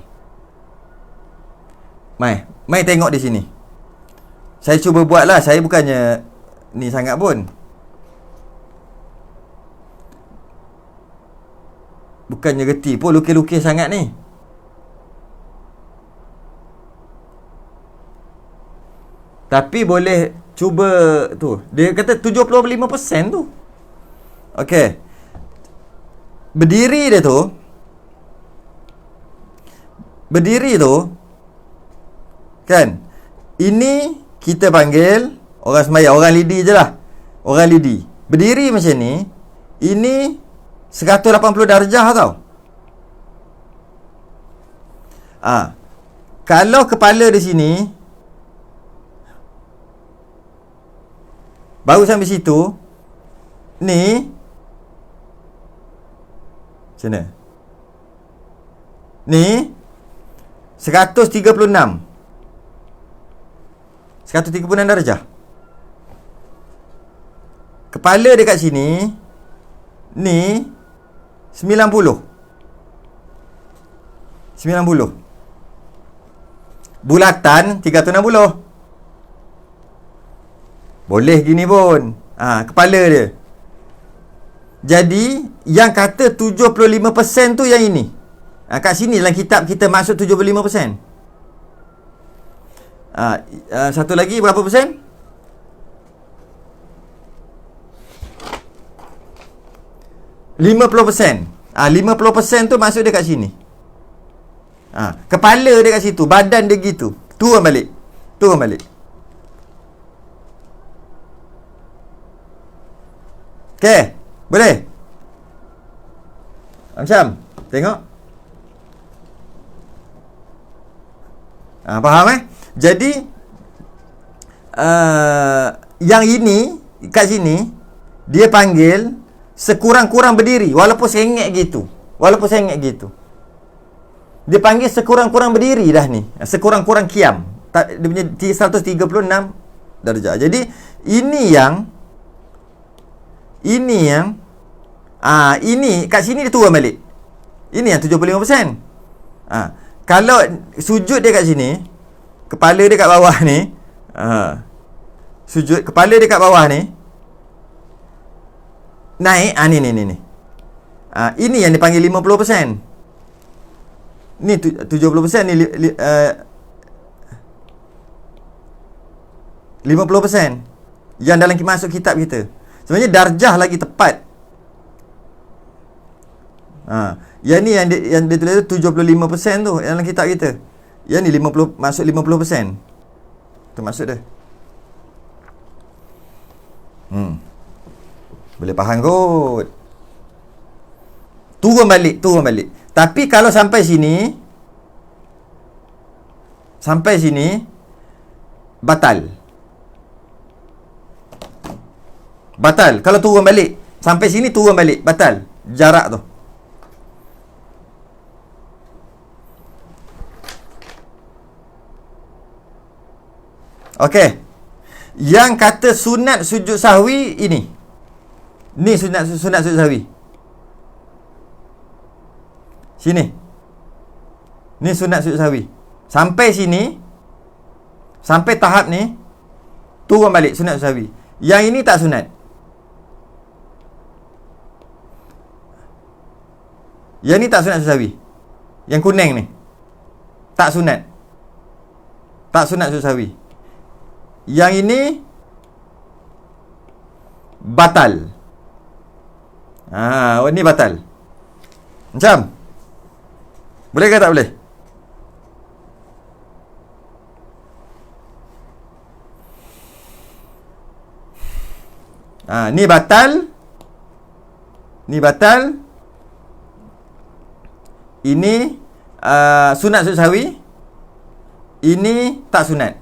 Mai tengok di sini. Saya cuba buat lah. Saya bukannya ni sangat pun. Bukannya reti pun lukis-lukis sangat ni. Tapi boleh cuba tu. Dia kata 75% tu. Okey. Berdiri tu kan, ini kita panggil orang sembahyang, orang lidi je lah. Orang lidi berdiri macam ni. Ini 180 darjah tau. Kalau kepala di sini baru sampai situ, ni macam mana? Ni 136 darjah. kepala dia kat sini ni 90. Bulatan 360. Boleh gini pun. Kepala dia. Jadi yang kata 75% tu yang ini. Kat sini dalam kitab kita maksud 75%. Satu lagi berapa persen? 50%. 50% tu maksud dia kat sini. Kepala dia kat situ, badan dia gitu. Turun balik. Okey, boleh? Macam tengok. Faham Jadi yang ini kat sini dia panggil sekurang-kurang berdiri walaupun sengit gitu. Dia panggil sekurang-kurang berdiri dah ni. Sekurang-kurang kiam. Dia punya 136 darjah. Jadi ini kat sini dia turun balik. Ini yang 75%. Kalau sujud dia kat sini, kepala dia kat bawah ni, sujud kepala dia kat bawah ni, naik ni. Ini yang dipanggil 50%. Ni 70% ni 50% yang dalam masuk kitab kita. Sebenarnya darjah lagi tepat. Yang ni yang dia tulis tu 75% tu dalam kitab kita. Yang ni 50 masuk 50%. Tu maksud dia. Boleh faham kot. Turun balik. Tapi kalau sampai sini batal. Kalau turun balik sampai sini, turun balik, batal jarak tu. Okey. Yang kata sunat sujud sahwi ini. Ni sunat sujud sahwi. Sini. Ni sunat sujud sahwi. Sampai sini, sampai tahap ni, turun balik sunat sujud sahwi. Yang ini tak sunat. Yang ni tak sunat sujud sahwi. Yang kuning ni tak sunat. Tak sunat sujud sahwi. Yang ini batal. Ini batal. Macam? Boleh ke tak boleh? Ni batal. Ini sunat sujud sahwi. Ini tak sunat.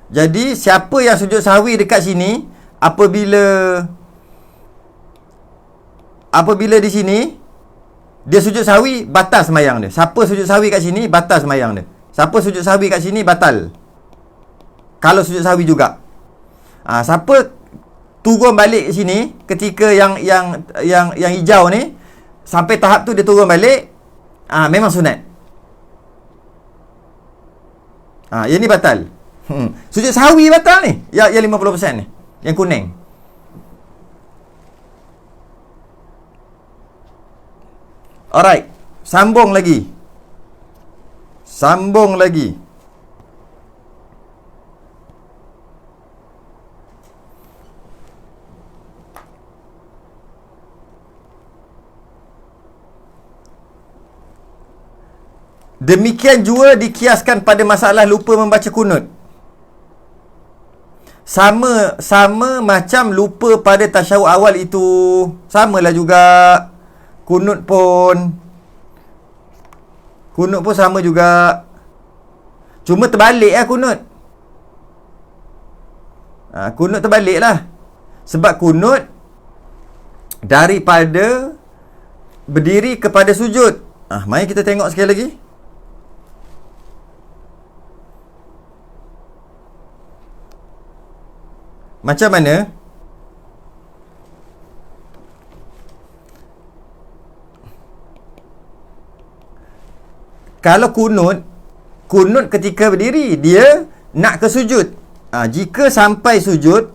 Jadi siapa yang sujud sahwi dekat sini, apabila di sini dia sujud sahwi, batal sembahyang dia. Siapa sujud sahwi kat sini, batal sembahyang dia. Siapa sujud sahwi kat sini, batal. Kalau sujud sahwi juga. Siapa turun balik sini ketika yang hijau ni, sampai tahap tu dia turun balik, memang sunat. Yang ni batal. Sujud sahwi batal ni. Yang 50% ni, yang kuning. Alright, sambung lagi. Demikian juga dikiaskan pada masalah lupa membaca kunut. Sama macam lupa pada tasyahud awal itu. Samalah juga. Kunut pun sama juga. Cuma terbalik kunut. Kunut terbalik lah. Sebab kunut daripada berdiri kepada sujud. Mari kita tengok sekali lagi. Macam mana Kalau kunut ketika berdiri, dia nak ke sujud. Jika sampai sujud,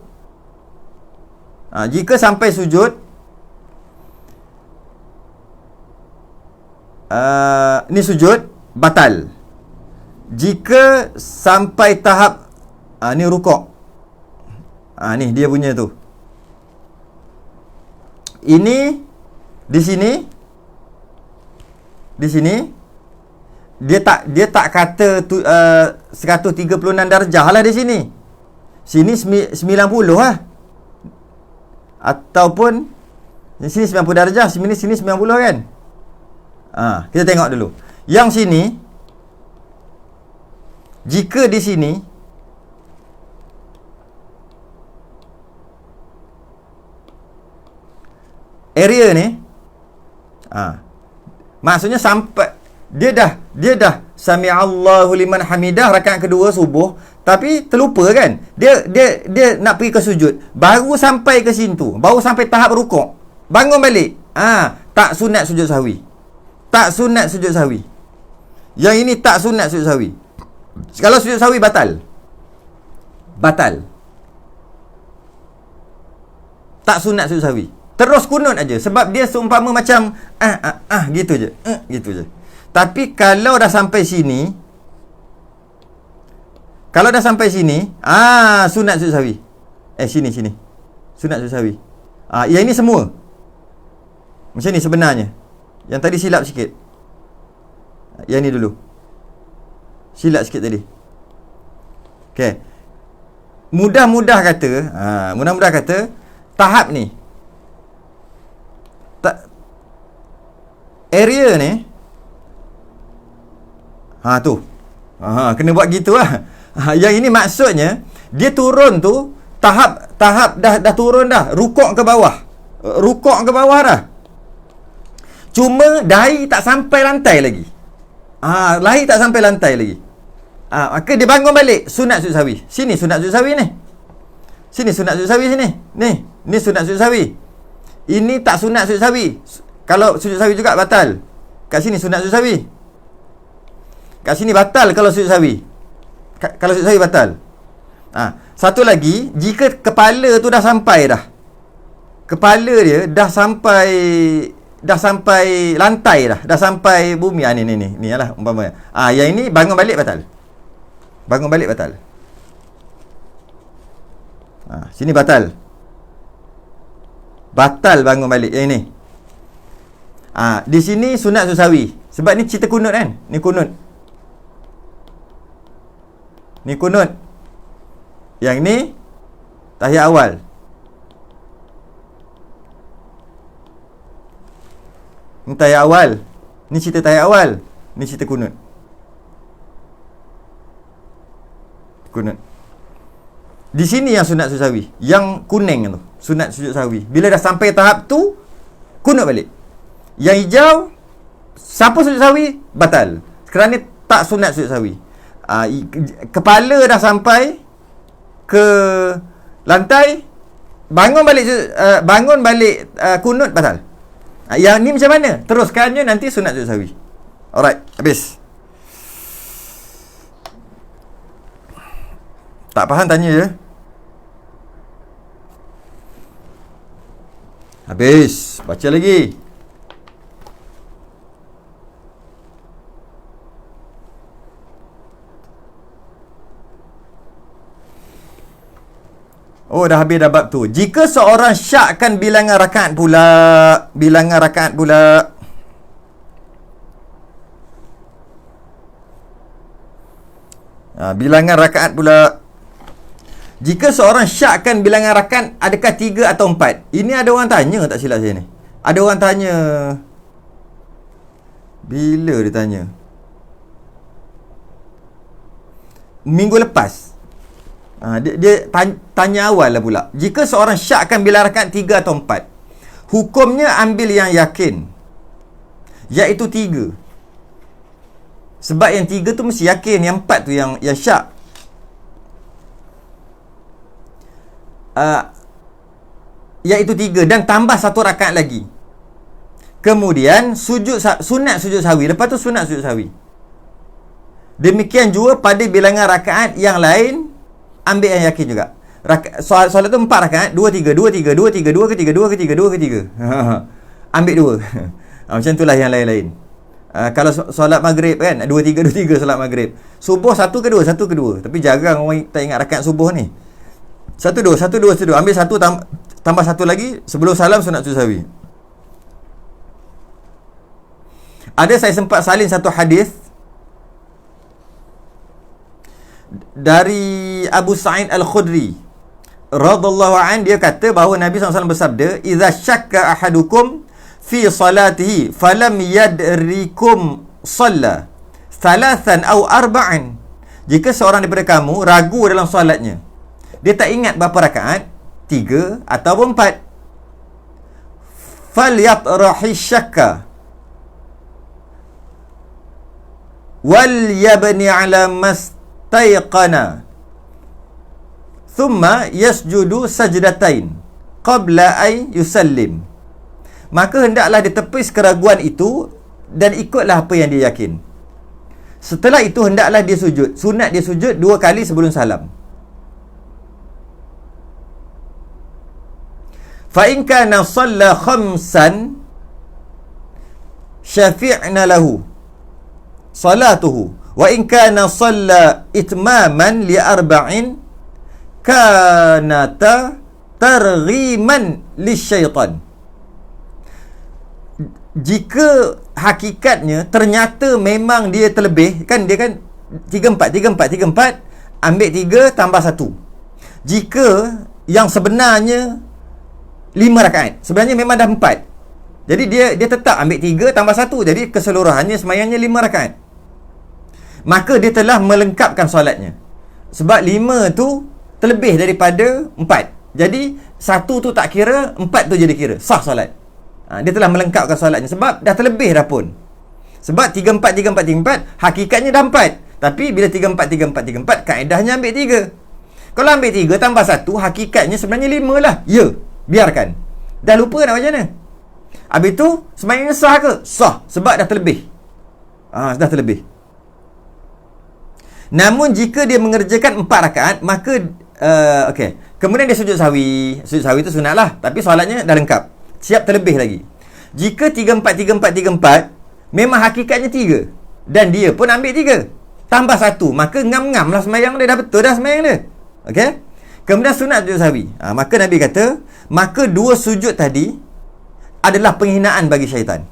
ni sujud batal. Jika sampai tahap ni rukuk. Ni dia punya tu. Ini di sini dia tak kata 136 darjah lah di sini. Sini 90 lah. Ataupun di sini 90 darjah, sini 90 kan. Kita tengok dulu. Yang sini, jika di sini area ni, maksudnya sampai dia dah sami'allahu liman hamidah rakaat kedua subuh, tapi terlupa kan. Dia nak pergi ke sujud, baru sampai ke situ, baru sampai tahap rukuk, bangun balik. Tak sunat sujud sahwi. Yang ini tak sunat sujud sahwi. Kalau sujud sahwi batal. Tak sunat sujud sahwi. Terus kunut aja, sebab dia seumpama macam gitu je. Tapi kalau dah sampai sini, sunat sujud sahwi. Sini. Sunat sujud sahwi. Yang ini semua macam ni sebenarnya. Yang tadi silap sikit. Yang ni dulu silap sikit tadi. Okey. Mudah-mudah kata tahap ni, area ni, tu. Kena buat gitu lah. Yang ini maksudnya dia turun tu tahap dah turun dah, rukuk ke bawah dah. Cuma dahi tak sampai lantai lagi. Maka dia bangun balik, sunat sujud sahwi. Sini sunat sujud sahwi ni. Sini sunat sujud sahwi sini. Ni sunat sujud sahwi. Ini tak sunat sujud sahwi. Kalau sujud sahwi juga batal. Kat sini sunat sujud sahwi. Kat sini batal kalau sujud sahwi. Kalau sujud sahwi batal. Satu lagi, jika kepala tu dah sampai dah. Kepala dia dah sampai lantai dah. Dah sampai bumi. Ni lah umpamanya. Yang ini bangun balik batal. Sini batal. Bangun balik. Yang ini. Di sini sunat sujud sahwi. Sebab ni cerita kunut kan. Ni kunut. Yang ni tahiyat awal. Ni tahiyat awal. Ni cerita tahiyat awal. Ni cerita kunut. Di sini yang sunat sujud sahwi. Yang kuning tu, sunat sujud sahwi. Bila dah sampai tahap tu, kunut balik. Yang hijau, siapa sujud sahwi, batal. Kerana tak sunat sujud sahwi. Kepala dah sampai ke lantai, bangun balik kunut, batal. Yang ni macam mana? Teruskannya nanti sunat sujud sahwi. Alright, habis. Tak faham tanya je. Habis, baca lagi. Dah habis dah bab tu. Jika seorang syakkan bilangan rakaat pula. Bilangan rakaat pula. Jika seorang syakkan bilangan rakaat adakah 3 atau 4? Ini ada orang tanya, tak silap saya ni. Ada orang tanya. Bila dia tanya? Minggu lepas. Dia tanya awal lah pula. Jika seorang syakkan bilangan rakaat 3 atau 4, hukumnya ambil yang yakin, iaitu 3. Sebab yang 3 tu mesti yakin, yang 4 tu yang syak. Iaitu 3 dan tambah 1 rakaat lagi. Kemudian sunat sujud sahwi. Lepas tu sunat sujud sahwi. Demikian juga pada bilangan rakaat yang lain, ambil yang yakin juga. Solat tu 4 rakaat, 2 3 2 3 2 3 2 ke 3 2 ke 3 2 ke 3. Ambil 2. Macam itulah yang lain-lain. Kalau solat maghrib kan 2 3 2 3 solat maghrib. Subuh 1 ke 2 1 ke 2. Tapi jarang orang tak ingat rakaat subuh ni. 1 2 1 2 1 2. Ambil 1 tambah 1 lagi sebelum salam sunat sujud sahwi. Ada saya sempat salin satu hadis dari Abu Sa'id Al-Khudri radhiyallahu an, dia kata bahawa Nabi SAW bersabda, "Idza syakka ahadukum fi salatihi falam yadrikum shalla thalathan aw arba'an." Jika seorang daripada kamu ragu dalam solatnya, dia tak ingat berapa rakaat, 3 atau 4, falyatrahi syakka wal yabni ala mastayqana thumma yasjudu sajdatain qabla ay yusallim. Maka hendaklah dia tepis keraguan itu dan ikutlah apa yang dia yakin. Setelah itu hendaklah dia sujud. Sunat dia sujud 2 kali sebelum salam. Fa in kana shalla khamsan syafi'na lahu salatuhu wa in kana shalla itmaman li arba'in kanata targhiman lisyaitan. Jika hakikatnya ternyata memang dia terlebih, kan dia kan 3 4 ambil 3 tambah 1. Jika yang sebenarnya 5 rakaat, sebenarnya memang dah 4, jadi dia tetap ambil 3 tambah 1, jadi keseluruhannya semayangnya 5 rakaat. Maka dia telah melengkapkan solatnya, sebab 5 tu terlebih daripada 4. Jadi 1 tu tak kira, 4 tu jadi kira, sah solat. Dia telah melengkapkan solatnya sebab dah terlebih dah pun. Sebab 3 4 3 4 3 4 hakikatnya dah 4. Tapi bila 3 4 3 4 3 4 kaedahnya ambil 3. Kalau ambil 3 tambah 1 hakikatnya sebenarnya 5 lah. Ya, biarkan. Dah lupa nak macam mana? Habis tu sembahyang sah ke? Sah, sebab dah terlebih. Dah terlebih. Namun jika dia mengerjakan 4 rakaat, maka okey, kemudian dia sujud sahwi. Sujud sahwi itu sunat lah, tapi solatnya dah lengkap, siap terlebih lagi. Jika 3 4 3 4 3 4 memang hakikatnya 3 dan dia pun ambil 3 tambah 1, maka ngam-ngam lah sembahyang dia, dah betul dah sembahyang dia. Okey, kemudian sunat sujud sahwi. Maka Nabi kata, maka 2 sujud tadi adalah penghinaan bagi syaitan.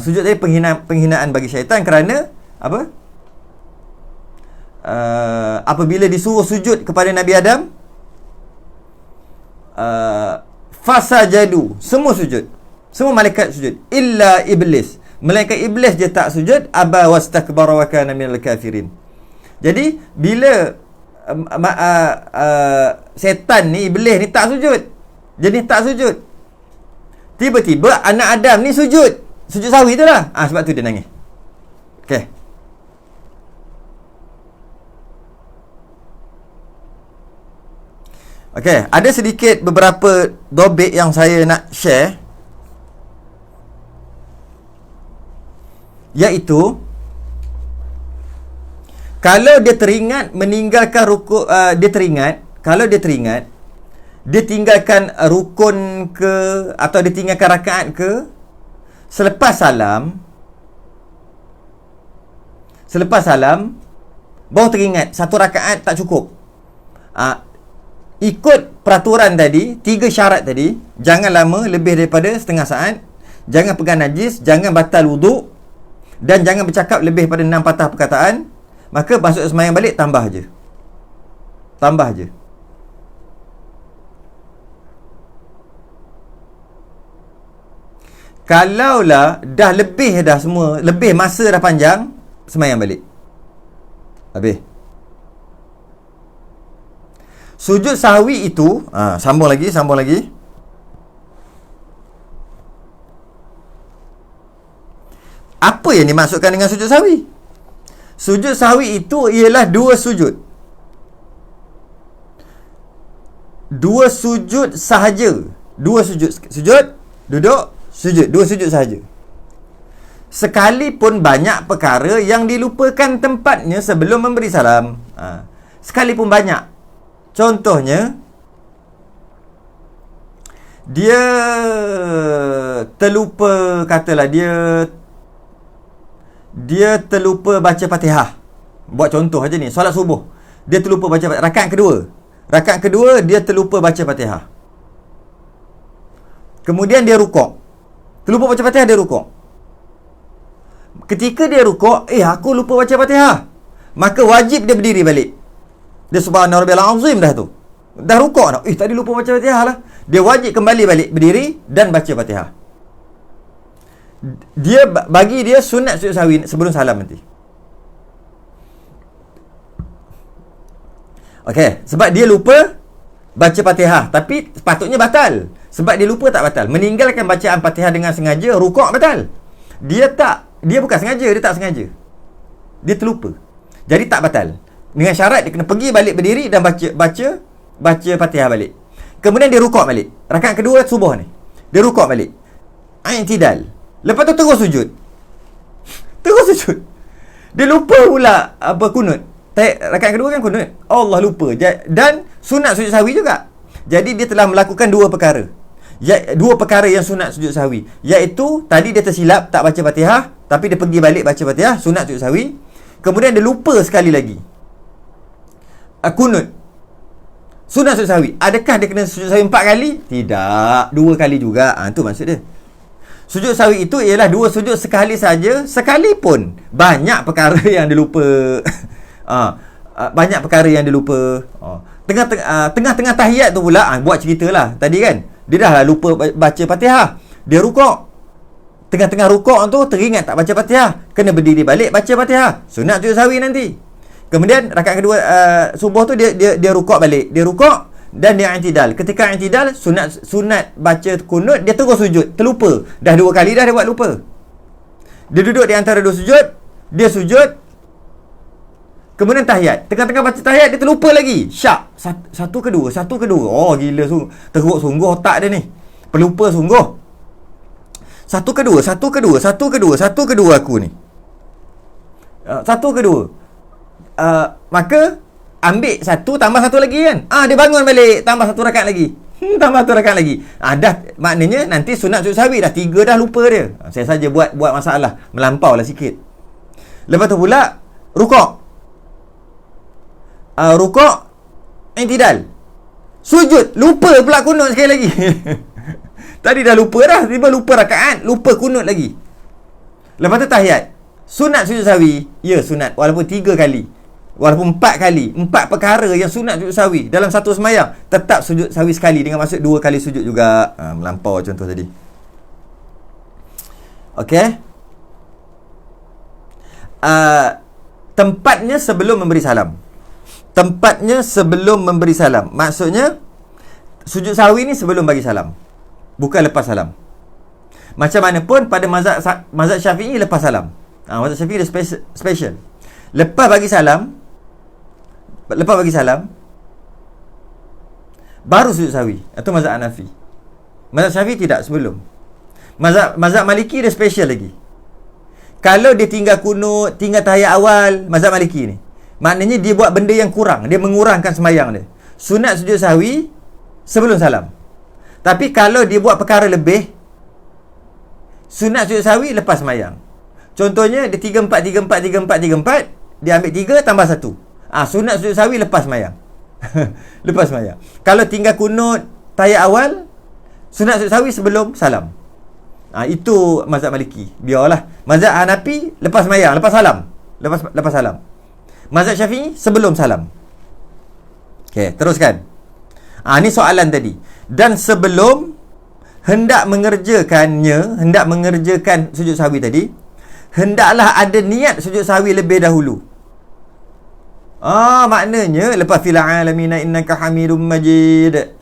Sujud tadi penghinaan bagi syaitan kerana apa? Apabila disuruh sujud kepada Nabi Adam, fasajadu, semua sujud, semua malaikat sujud, illa iblis, malaikat iblis je tak sujud, aba wastakbara wa kana minal kafirin. Jadi bila setan ni, iblis ni tak sujud, jadi tak sujud, tiba-tiba anak Adam ni sujud sahwi tu lah. Sebab tu dia nangis. Okey, okey, ada sedikit beberapa dobit yang saya nak share, iaitu kalau dia teringat meninggalkan rukun, kalau dia teringat dia tinggalkan rukun ke atau dia tinggalkan rakaat ke selepas salam baru teringat 1 rakaat tak cukup, ikut peraturan tadi, 3 syarat tadi, jangan lama lebih daripada setengah saat, jangan pegang najis, jangan batal wuduk, dan jangan bercakap lebih pada 6 patah perkataan, maka masuk sembahyang balik tambah je. Kalaulah dah lebih dah semua, lebih masa dah panjang, sembahyang balik. Habis. Sujud sahwi itu, sambung lagi. Apa yang dimaksudkan dengan sujud sahwi? Sujud sahwi itu ialah 2 sujud. 2 sujud sahaja. 2 sujud. Sujud, duduk, sujud. 2 sujud sahaja. sekalipun banyak perkara yang dilupakan tempatnya sebelum memberi salam. Sekalipun banyak. Contohnya, dia terlupa, katalah dia terlupa baca Fatihah. Buat contoh aja ni, solat subuh. Dia terlupa baca rakaat kedua. Rakaat kedua dia terlupa baca Fatihah. Kemudian dia rukuk. Terlupa baca Fatihah, dia rukuk. Ketika dia rukuk, aku lupa baca Fatihah. Maka wajib dia berdiri balik. Dia subhana rabbiyal azim dah tu. Dah rukuk dah. Tadi lupa baca Fatihah lah. Dia wajib kembali balik, berdiri dan baca Fatihah. Dia bagi dia sunat sujud sahwi sebelum salam nanti. Okey, sebab dia lupa baca Fatihah, tapi sepatutnya batal. Sebab dia lupa tak batal. Meninggalkan bacaan Fatihah dengan sengaja, rukuk batal. Dia bukan sengaja, dia tak sengaja. Dia terlupa. Jadi tak batal. Dengan syarat dia kena pergi balik berdiri dan baca Fatihah balik. Kemudian dia rukuk balik. Rakaat kedua subuh ni. Dia rukuk balik. I'tidal. Lepas tu terus sujud. Dia lupa pula kunut. Rakaat kedua kan kunut. Allah lupa. Dan sunat sujud sahwi juga. Jadi dia telah melakukan dua perkara. Dua perkara yang sunat sujud sahwi, iaitu tadi dia tersilap tak baca Fatihah, tapi dia pergi balik baca Fatihah, sunat sujud sahwi. Kemudian dia lupa sekali lagi kunut, sunat sujud sahwi. Adakah dia kena sujud sahwi 4 kali? Tidak, 2 kali juga. Itu maksud dia. Sujud sahwi itu ialah 2 sujud sekali saja, sekalipun banyak perkara yang dia lupa. Banyak perkara yang dia lupa. Tengah-tengah tahiyat tu pula, buat ceritalah tadi kan, dia dah lah lupa baca Fatihah. Dia rukuk. Tengah-tengah rukuk tu teringat tak baca Fatihah, kena berdiri balik baca Fatihah, sunat sujud sahwi nanti. Kemudian rakaat kedua subuh tu dia rukuk balik. Dia rukuk dan dia i'tidal. Ketika i'tidal, sunat baca kunut, dia terus sujud, terlupa. Dah 2 kali dah dia buat lupa. Dia duduk di antara 2 sujud, dia sujud. Kemudian tahiyat. Tengah-tengah baca tahiyat dia terlupa lagi. Syak. Satu kedua. Oh gila teruk sungguh otak dia ni. Pelupa sungguh. Satu kedua aku ni. Satu kedua. Maka ambil 1 tambah 1 lagi kan. Dia bangun balik, tambah 1 rakaat lagi. Tambah 1 rakaat lagi. Dah maknanya nanti sunat sujud sahwi dah 3 dah lupa dia. Saya saja buat masalah, melampau lah sikit. Lepas tu pula rukuk. Rukuk, i'tidal, sujud, lupa pula kunut sekali lagi. Tadi dah lupa dah, tiba lupa rakaat, lupa kunut lagi. Lepas tu tahiyat. Sunat sujud sahwi, ya sunat, walaupun 3 kali, walaupun 4 kali, 4 perkara yang sunat sujud sahwi dalam satu sembahyang, tetap sujud sahwi sekali, dengan maksud 2 kali sujud juga. Melampau contoh tadi. Okey. Tempatnya sebelum memberi salam. Maksudnya sujud sahwi ni sebelum bagi salam, bukan lepas salam. Macam mana pun pada mazhab Syafi'i lepas salam. Mazhab Syafi'i dia special. Lepas bagi salam baru sujud sahwi. Atau mazhab Hanafi. Mazhab Syafi'i tidak, sebelum. Mazhab Maliki dia special lagi. Kalau dia tinggal kunut, tinggal tahiyat awal, mazhab Maliki ni, maknanya dia buat benda yang kurang, dia mengurangkan sembahyang dia. Sunat sujud sahwi sebelum salam. Tapi kalau dia buat perkara lebih, sunat sujud sahwi lepas sembahyang. Contohnya dia 3-4, dia ambil 3 tambah 1. Sunat sujud sahwi lepas sembahyang. Lepas sembahyang. Kalau tinggal kunut tahiyat awal, sunat sujud sahwi sebelum salam. Itu mazhab Maliki. Biarlah. Mazhab Hanafi lepas sembahyang, lepas salam. Lepas salam. Mazhab Syafi'i sebelum salam. Okey, teruskan. Ni soalan tadi. Dan sebelum hendak mengerjakan sujud sahwi tadi, hendaklah ada niat sujud sahwi lebih dahulu. Maknanya lepas fil alamin innaka hamidum majid.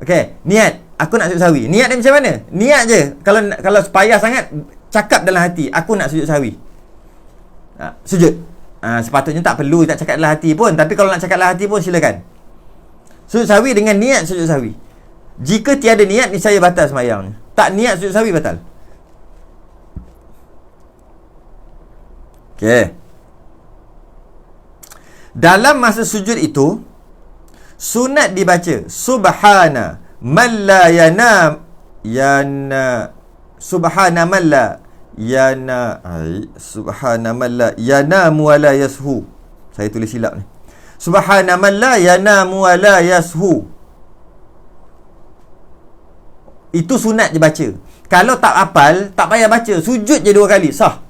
Okey, niat aku nak sujud sahwi. Niat dia macam mana? Niat je. Kalau payah sangat, cakap dalam hati, aku nak sujud sahwi. Sujud. Sepatutnya tak perlu nak cakap dalam hati pun, tapi kalau nak cakap dalam hati pun silakan. Sujud sahwi dengan niat sujud sahwi. Jika tiada niat, niscaya batal sembahyang. Tak niat sujud sahwi batal. Okey. Dalam masa sujud itu, sunat dibaca subhana man la subhana man la subhana man la yanamu wa la yashu. Saya tulis silap ni. Subhana man la yanamu wa la yashu. Itu sunat je baca. Kalau tak hafal, tak payah baca. Sujud je 2 kali, sah.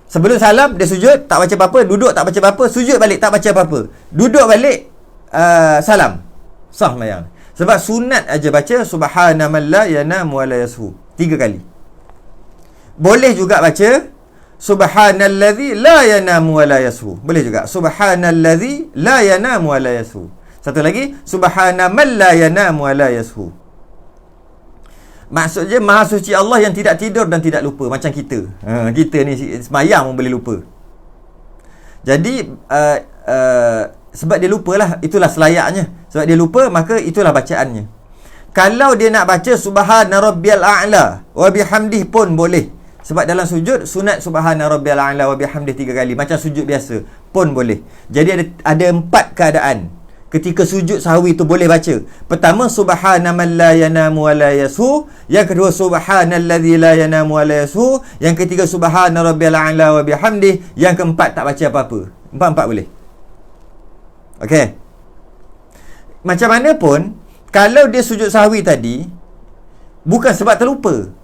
Sebelum salam, dia sujud, tak baca apa-apa. Duduk, tak baca apa-apa. Sujud balik, tak baca apa-apa. Duduk balik, salam. Sah mayang. Sebab sunat aja baca subhana man la yanamu wa la yashu 3 kali. Boleh juga baca subhanallazi la yanamu wa la yashu. Boleh juga subhanallazi la yanamu wa la yashu. Satu lagi subhana man la yanamu wa la yashu. Maksudnya Maha Suci Allah yang tidak tidur dan tidak lupa. Macam kita, kita ni semayang pun boleh lupa. Jadi sebab dia lupalah, itulah selayaknya. Sebab dia lupa, maka itulah bacaannya. Kalau dia nak baca subhana rabbiyal a'la wa bihamdih pun boleh. Sebab dalam sujud, sunat subhana rabbiyal a'la wa bihamdih 3 kali. Macam sujud biasa pun boleh. Jadi ada 4 keadaan ketika sujud sahwi tu boleh baca. Pertama, subhana man la yanamu wa la yashu. Yang kedua, subhanallazi la yanamu wa la yashu. Yang ketiga, subhana rabbiyal a'la wa bihamdih. Yang keempat, tak baca apa-apa. 4 boleh. Okey. Macam mana pun, kalau dia sujud sahwi tadi, bukan sebab terlupa,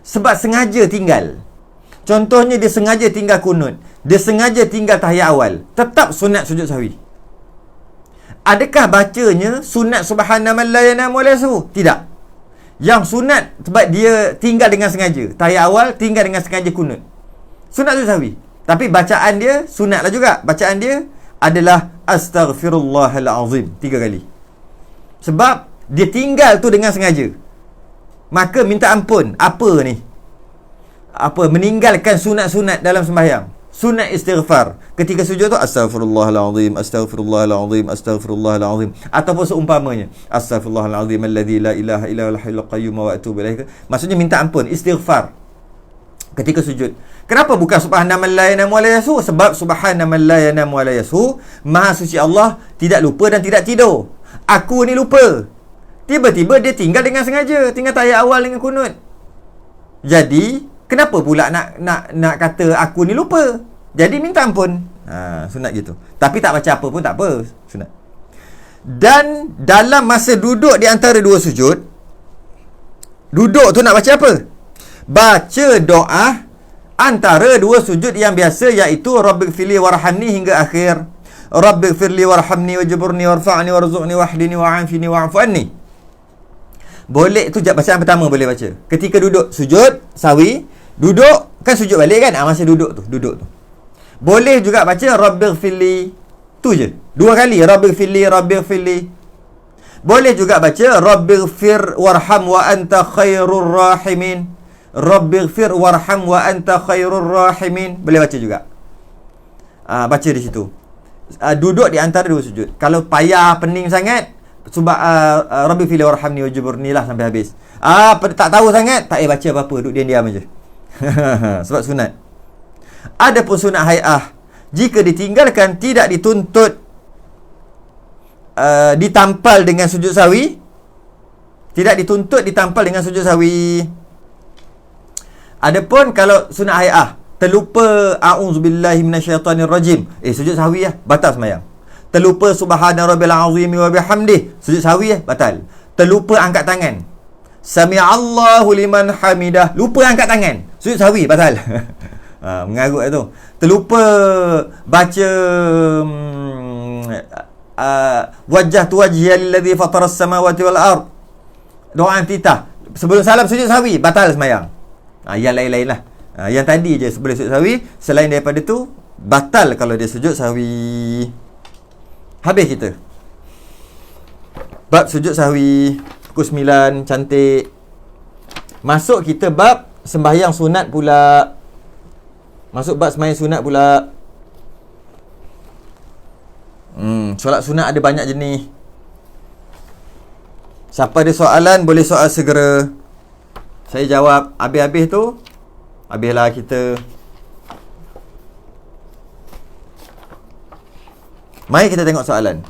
sebab sengaja tinggal. Contohnya dia sengaja tinggal kunut, dia sengaja tinggal tahiyat awal, tetap sunat sujud sahwi. Adakah bacanya sunat subhana man la yanamu wa la yashu? Tidak. Yang sunat sebab dia tinggal dengan sengaja. Tahiyat awal tinggal dengan sengaja kunut, sunat sujud sahwi. Tapi bacaan dia sunatlah juga. Bacaan dia adalah astaghfirullahalazim 3 kali. Sebab dia tinggal tu dengan sengaja. Maka minta ampun. Apa ni? Meninggalkan sunat-sunat dalam sembahyang. Sunat istighfar. Ketika sujud tu astaghfirullahalazim, astaghfirullahalazim, astaghfirullahalazim. Ataupun seumpamanya astaghfirullahalazim alladzi la ilaha illa huwal hayyul qayyum wa atubu ilaih. Maksudnya minta ampun, istighfar ketika sujud. Kenapa bukan subhana man la yanamu wa la yashu? Sebab subhana man la yanamu wa la yashu, Maha Suci Allah tidak lupa dan tidak tidur. Aku ni lupa. Tiba-tiba dia tinggal dengan sengaja, tinggal tahiyat awal dengan kunut. Jadi, kenapa pula nak kata aku ni lupa? Jadi minta ampun. Sunat gitu. Tapi tak baca apa pun tak apa, sunat. Dan dalam masa duduk di antara 2 sujud, duduk tu nak baca apa? Baca doa antara 2 sujud yang biasa, iaitu Rabbighfirli warhamni hingga akhir. Rabbighfirli warhamni wajburni warfa'ni warzuqni wahdini wa'afini wa'fu anni. Boleh tu bacaan pertama boleh baca. Ketika duduk sujud sahwi, duduk kan sujud balik kan? Masa duduk tu. Boleh juga baca Rabbighfirli. Tu je. 2 kali Rabbighfirli. Boleh juga baca Rabbighfir warham wa anta khairur rahimin. Rabbighfir warham wa anta khairur rahimin. Boleh baca juga. Baca di situ. Duduk di antara 2 sujud. Kalau payah pening sangat, Rabbighfirli warhamni wajburni lah sampai habis. Tak tahu sangat, tak baca apa-apa, duduk diam-diam aja. Sebab sunat. Adapun sunat hai'ah, jika ditinggalkan tidak dituntut ditampal dengan sujud sahwi. Tidak dituntut ditampal dengan sujud sahwi. Adapun kalau sunat hai'ah, terlupa a'udzubillahi minasyaitanirrajim, sujud sahwi batal sembahyang. Terlupa subhana rabbil azim wa bihamdih, sujud sahwi batal. Terlupa angkat tangan, sami'allahu liman hamidah, lupa angkat tangan, sujud sahwi batal. Mengarut tu. Terlupa baca wajjahtu wajhiyal ladzi fataras samawati wal ard, doa iftitah, sebelum salam sujud sahwi batal sembahyang. Yang lain-lain lah. Yang tadi je boleh sujud sahwi. Selain daripada tu, batal kalau dia sujud sahwi. Habis kita bab sujud sahwi. Pukul 9, cantik. Masuk kita bab sembahyang sunat pula. Solat sunat ada banyak jenis. Siapa ada soalan, boleh soal segera. Saya jawab. Habis-habis tu, habislah kita. Mari kita tengok soalan.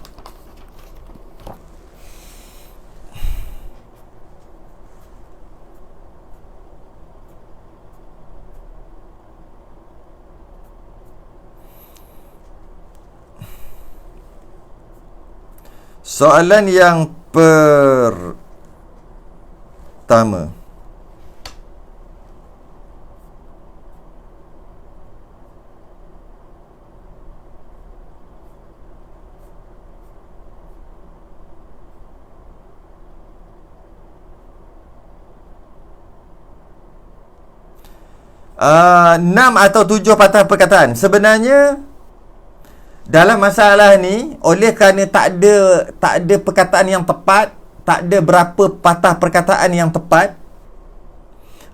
Soalan yang pertama. Enam atau 7 patah perkataan. Sebenarnya dalam masalah ni, oleh kerana tak ada perkataan yang tepat, tak ada berapa patah perkataan yang tepat,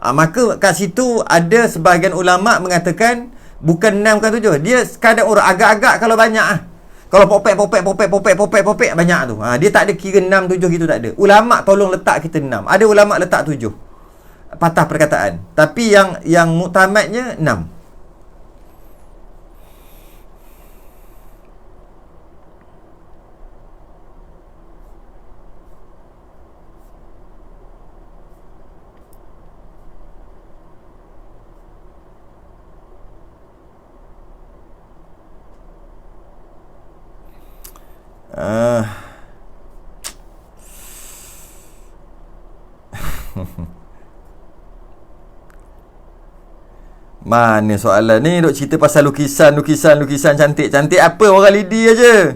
maka kat situ ada sebahagian ulama' mengatakan bukan 6, bukan 7. Dia sekadar urut agak-agak kalau banyak Kalau popek banyak tu. Dia tak ada kira 6, 7 gitu, tak ada. Ulama' tolong letak kita 6. Ada ulama' letak 7 patah perkataan. Tapi yang muktamadnya 6. Mana soalan ni duk cerita pasal lukisan cantik-cantik apa orang lidi aja.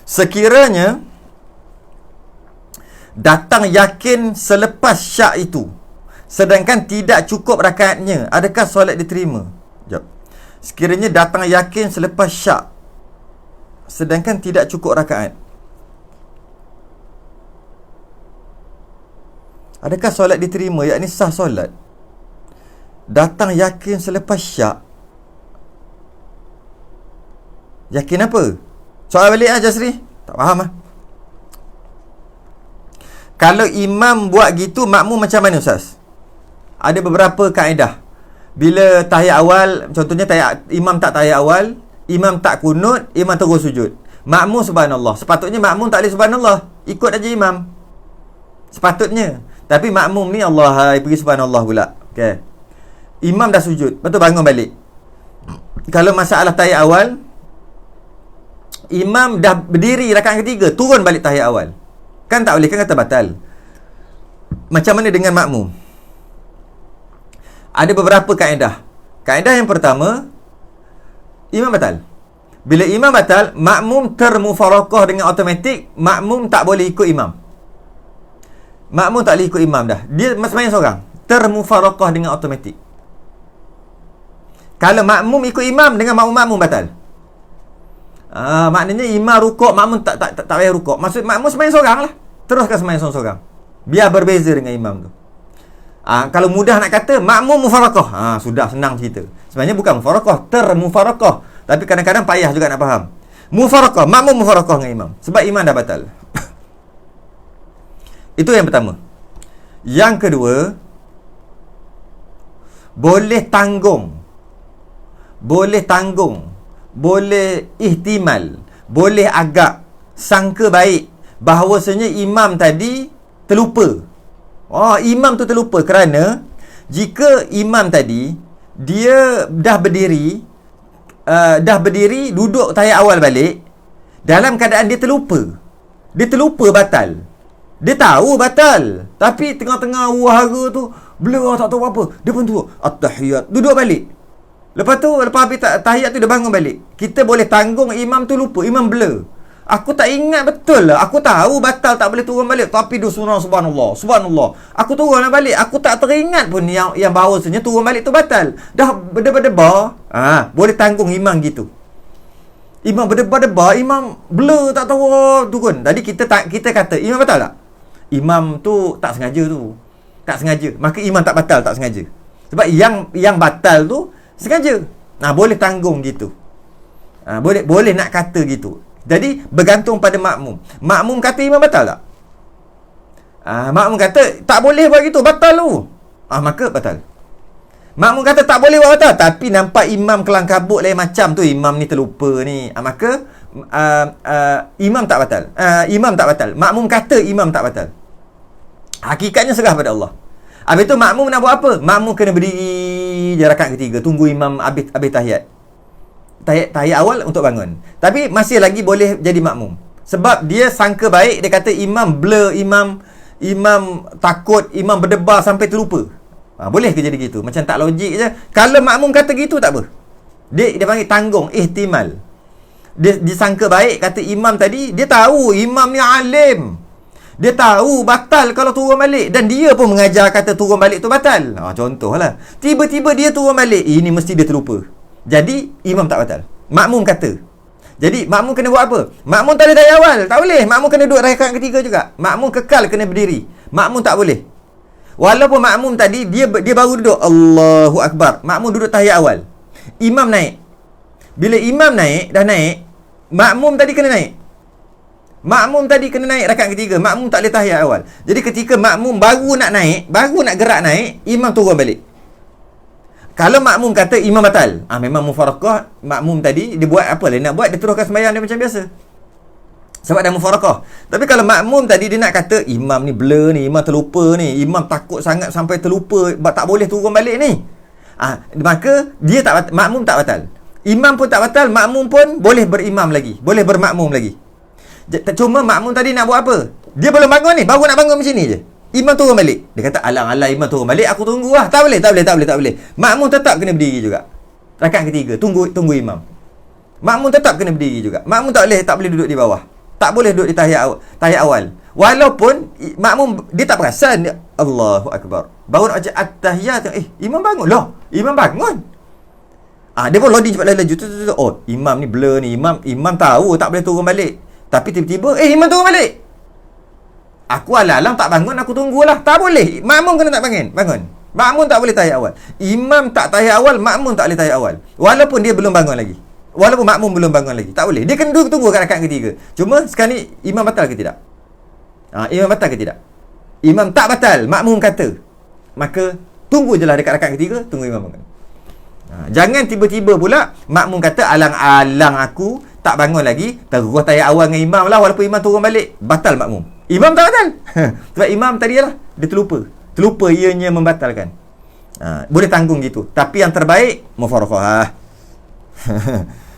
Sekiranya datang yakin selepas syak itu, sedangkan tidak cukup rakaatnya, adakah solat diterima? Jap. Sekiranya datang yakin selepas syak, sedangkan tidak cukup rakaat, adakah solat diterima? Yakni sah solat. Datang yakin selepas syak. Yakin apa? Soal balik Jasri. Tak faham Kalau imam buat gitu, makmum macam mana Ustaz? Ada beberapa kaedah. Bila tahiyat awal, contohnya imam tak tahiyat awal, imam tak kunut, imam terus sujud, makmum subhanallah. Sepatutnya makmum tak boleh subhanallah, ikut aja imam. Sepatutnya. Tapi makmum ni Allah pergi subhanallah pula. Okay. Imam dah sujud, lepas tu bangun balik. Kalau masalah tahiyat awal, imam dah berdiri rakaat ketiga, turun balik tahiyat awal, kan tak boleh, kan kata batal. Macam mana dengan makmum? Ada beberapa kaedah. Kaedah yang pertama, imam batal. Bila imam batal, makmum termufarakah dengan automatik. Makmum tak boleh ikut imam. Makmum tak boleh ikut imam dah. Dia sembahyang seorang, termufarakah dengan automatik. Kalau makmum ikut imam dengan makmum batal. Maknanya imam rukuk, makmum tak payah rukuk. Maksud makmum sembahyang seorang lah. Teruskan sembahyang seorang. Biar berbeza dengan imam tu. Kalau mudah nak kata, makmum mufarakah. Sudah senang cerita. Sebenarnya bukan mufarakah, termufarakah. Tapi kadang-kadang payah juga nak faham. Mufarakah, makmum mufarakah dengan imam. Sebab imam dah batal. Itu yang pertama. Yang kedua, boleh tanggung, boleh ihtimal, boleh agak sangka baik bahawasanya imam tadi terlupa. Imam tu terlupa kerana jika imam tadi dia dah berdiri duduk tahiyat awal balik, dalam keadaan dia terlupa batal. Dia tahu batal, tapi tengah-tengah wahara tu blur, tak tahu apa, dia pun tu at-tahiyat, duduk balik. Lepas habis tahiyat tu dia bangun balik. Kita boleh tanggung imam tu lupa, imam blur. Aku tak ingat betul lah. Aku tahu batal tak boleh turun balik, tapi dia subhanallah. Aku turun balik. Aku tak teringat pun yang bahawasanya turun balik tu batal. Dah berdebar-debar. Boleh tanggung imam gitu. Imam berdebar-debar, imam blur, tak tahu turun. Tadi kita kata imam batal tak? Imam tu tak sengaja tu. Tak sengaja. Maka imam tak batal, tak sengaja. Sebab yang batal tu sengaja. Boleh tanggung gitu. Boleh nak kata gitu. Jadi bergantung pada makmum. Makmum kata imam batal tak? Makmum kata tak boleh buat gitu, batal tu. Maka batal. Makmum kata tak boleh buat batal, tapi nampak imam kelang kabut lain macam tu, imam ni terlupa ni. Maka imam tak batal. Imam tak batal. Makmum kata imam tak batal. Hakikatnya serah pada Allah. Habis tu makmum nak buat apa? Makmum kena berdiri je rakaat ketiga, tunggu imam habis tahiyat. Tahiyat awal untuk bangun. Tapi masih lagi boleh jadi makmum. Sebab dia sangka baik, dia kata imam blur, imam takut, imam berdebar sampai terlupa. Boleh ke jadi gitu? Macam tak logik je. Kalau makmum kata gitu tak apa. Dia panggil tanggung, ihtimal. Dia sangka baik, kata imam tadi, dia tahu imam ni alim. Dia tahu batal kalau turun balik. Dan dia pun mengajar kata turun balik tu batal. Contohlah. Tiba-tiba dia turun balik. Ini mesti dia terlupa. Jadi, imam tak batal. Makmum kata. Jadi, makmum kena buat apa? Makmum tak ada tahiyat awal. Tak boleh. Makmum kena duduk rakaat ketiga juga. Makmum kekal kena berdiri. Makmum tak boleh. Walaupun makmum tadi, dia baru duduk. Allahu Akbar. Makmum duduk tahiyat awal. Imam naik. Bila imam naik, dah naik, makmum tadi kena naik. Makmum tadi kena naik rakaat ketiga. Makmum tak boleh tahiyat awal. Jadi ketika makmum baru nak naik, baru nak gerak naik, imam turun balik. Kalau makmum kata imam batal, memang mufarakah, makmum tadi dia buat apa dia nak buat, dia teruskan sembahyang dia macam biasa. Sebab dah mufarakah. Tapi kalau makmum tadi dia nak kata imam ni blur ni, imam terlupa ni, imam takut sangat sampai terlupa, tak boleh turun balik ni. Maka dia makmum tak batal. Imam pun tak batal, makmum pun boleh berimam lagi, boleh bermakmum lagi. Cuma makmum tadi nak buat apa? Dia belum bangun ni, baru nak bangun macam ni je. Imam turun balik. Dia kata, alang-alang imam turun balik, aku tunggu lah. Tak boleh. Makmum tetap kena berdiri juga. Rakaat ketiga, tunggu imam. Makmum tetap kena berdiri juga. Makmum tak boleh duduk di bawah. Tak boleh duduk di tahiyat awal. Walaupun makmum dia tak perasan. Allahu Akbar. Baru nak baca at-tahiyat, imam bangun. Loh, imam bangun. Dia pun loading cepat laju. Imam ni blur ni. Imam tahu tak boleh turun balik. Tapi tiba-tiba, imam turun balik. Aku alang-alang tak bangun, aku tunggulah. Tak boleh. Makmum kena tak bangun. Makmum tak boleh tahiyat awal. Imam tak tahiyat awal, makmum tak boleh tahiyat awal. Walaupun dia belum bangun lagi. Walaupun makmum belum bangun lagi. Tak boleh. Dia kena tunggu kat rakaat ketiga. Cuma sekarang ni, imam batal ke tidak? Imam batal ke tidak? Imam tak batal. Makmum kata. Maka, tunggu je lah dekat rakaat ketiga, tunggu imam bangun. Jangan tiba-tiba pula, makmum kata, alang-alang aku tak bangun lagi, terus tahiyat awal dengan imam lah, walaupun imam turun balik, batal makmum. Imam tak batal. Sebab imam tadi lah, dia terlupa ianya membatalkan. Boleh tanggung gitu. Tapi yang terbaik, mufarakah.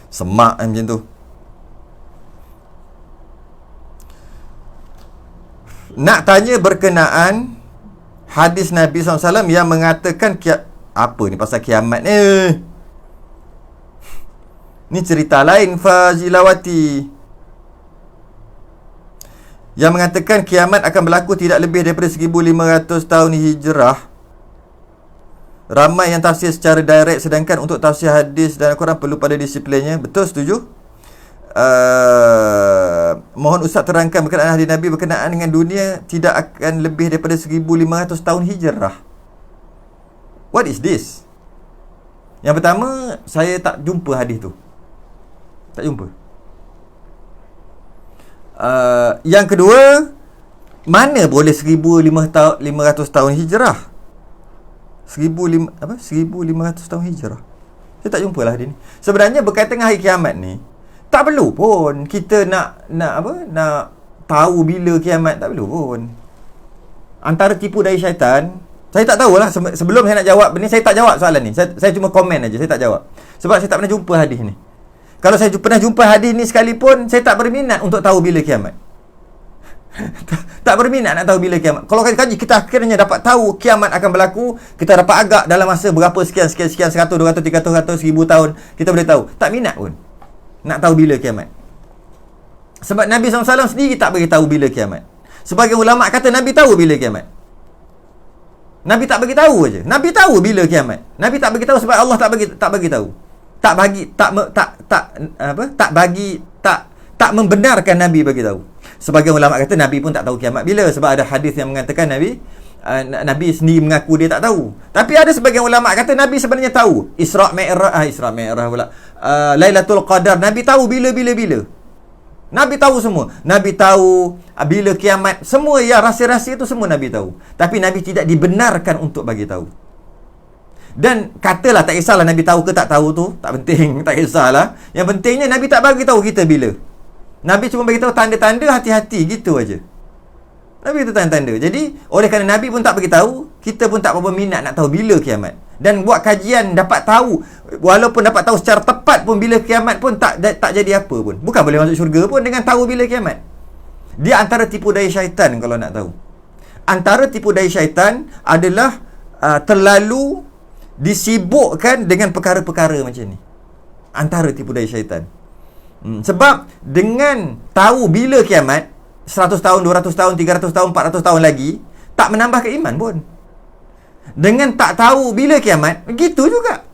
Semak macam tu. Nak tanya berkenaan hadis Nabi SAW yang mengatakan apa ni pasal kiamat ni? Ni cerita lain, Fazilawati. Yang mengatakan kiamat akan berlaku tidak lebih daripada 1500 tahun hijrah. Ramai yang tafsir secara direct, sedangkan untuk tafsir hadis dan Al-Quran perlu pada disiplinnya. Betul, setuju? Mohon Ustaz terangkan berkenaan hadis Nabi berkenaan dengan dunia tidak akan lebih daripada 1500 tahun hijrah. What is this? Yang pertama, saya tak jumpa hadis tu. Tak jumpa. Yang kedua, mana boleh 1500 tahun hijrah? 1500 tahun hijrah. Saya tak jumpa lah hadis ni. Sebenarnya berkaitan dengan hari kiamat ni, tak perlu pun kita nak tahu bila kiamat, tak perlu pun. Antara tipu dari syaitan. Saya tak tahulah, sebelum saya nak jawab ni, saya tak jawab soalan ni. Saya cuma komen aja, saya tak jawab. Sebab saya tak pernah jumpa hadis ni. Kalau saya pernah jumpa hadis ni sekalipun, saya tak berminat untuk tahu bila kiamat. Tak berminat nak tahu bila kiamat. Kalau kaji, kita akhirnya dapat tahu kiamat akan berlaku, kita dapat agak dalam masa berapa sekian 100, 200, 300, 1000 tahun, kita boleh tahu. Tak minat pun nak tahu bila kiamat. Sebab Nabi SAW sendiri tak beritahu bila kiamat. Sebagai ulama kata Nabi tahu bila kiamat. Nabi tak bagi tahu aje. Nabi tahu bila kiamat. Nabi tak bagi tahu sebab Allah tak bagi tahu. Tak membenarkan Nabi bagi tahu. Sebagai ulama kata Nabi pun tak tahu kiamat bila, sebab ada hadis yang mengatakan Nabi sendiri mengaku dia tak tahu. Tapi ada sebagian ulama kata Nabi sebenarnya tahu. Isra' Mi'raj pula. Lailatul Qadar, Nabi tahu bila. Nabi tahu semua. Nabi tahu bila kiamat, semua yang rahsia-rahsia itu semua Nabi tahu. Tapi Nabi tidak dibenarkan untuk bagi tahu. Dan katalah tak kisahlah Nabi tahu ke tak tahu tu, tak penting, tak kisahlah. Yang pentingnya Nabi tak bagi tahu kita bila. Nabi cuma bagi tahu tanda-tanda, hati-hati, gitu aja. Nabi itu tanda-tanda. Jadi oleh kerana Nabi pun tak bagi tahu, kita pun tak berapa minat nak tahu bila kiamat. Dan buat kajian dapat tahu, walaupun dapat tahu secara tepat pun bila kiamat pun tak jadi apa pun. Bukan boleh masuk syurga pun dengan tahu bila kiamat. Dia antara tipu daya syaitan kalau nak tahu. Antara tipu daya syaitan adalah terlalu disibukkan dengan perkara-perkara macam ni. Antara tipu daya syaitan. Sebab dengan tahu bila kiamat, 100 tahun, 200 tahun, 300 tahun, 400 tahun lagi, tak menambahkan iman pun. Dengan tak tahu bila kiamat, begitu juga.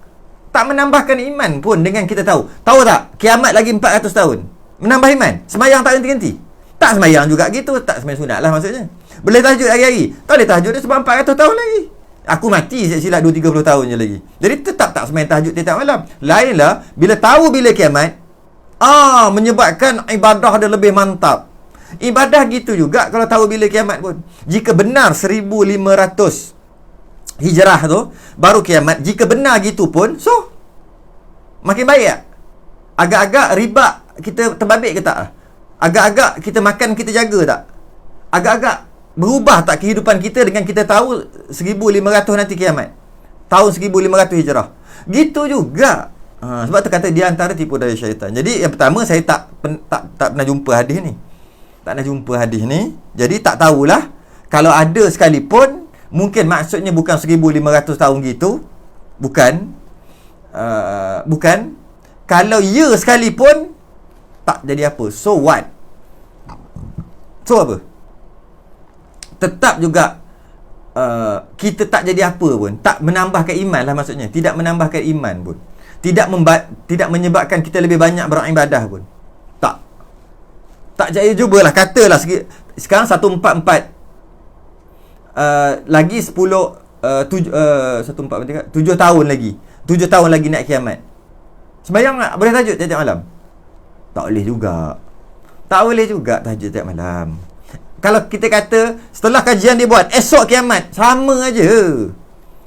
Tak menambahkan iman pun dengan kita tahu. Tahu tak? Kiamat lagi 400 tahun. Menambah iman? Semayang tak henti-henti? Tak semayang juga gitu. Tak semayang sunat lah maksudnya. Boleh tahajud hari-hari? Tak boleh tahajud dia sebab 400 tahun lagi. Aku mati silap 2-30 tahun je lagi. Jadi tetap tak semayang tahajud tiap malam. Lainlah, bila tahu bila kiamat, menyebabkan ibadah dia lebih mantap. Ibadah gitu juga kalau tahu bila kiamat pun. Jika benar 1500 Hijrah tu baru kiamat, jika benar gitu pun, so makin baik tak? Agak-agak riba kita terbabit ke tak? Agak-agak kita makan kita jaga tak? Agak-agak berubah tak kehidupan kita dengan kita tahu 1500 nanti kiamat, tahun 1500 Hijrah. Gitu juga. Sebab tu kata dia antara tipu daya syaitan. Jadi yang pertama, saya tak pernah jumpa hadis ni. Tak pernah jumpa hadis ni. Jadi tak tahulah. Kalau ada sekalipun, mungkin maksudnya bukan 1500 tahun gitu. Bukan. Kalau ya sekalipun, tak jadi apa. So what? So apa? Tetap juga kita tak jadi apa pun. Tak menambahkan iman lah maksudnya. Tidak menambahkan iman pun. Tidak menyebabkan kita lebih banyak beribadah pun. Tak jadi. Cubalah, katalah sekarang 144, lagi 10 7 tahun lagi. 7 tahun lagi nak kiamat. Sembahyang tak? Boleh tahajud tiap malam? Tak boleh juga. Tak boleh juga tahajud tiap malam. Kalau kita kata setelah kajian dia buat esok kiamat, sama aja.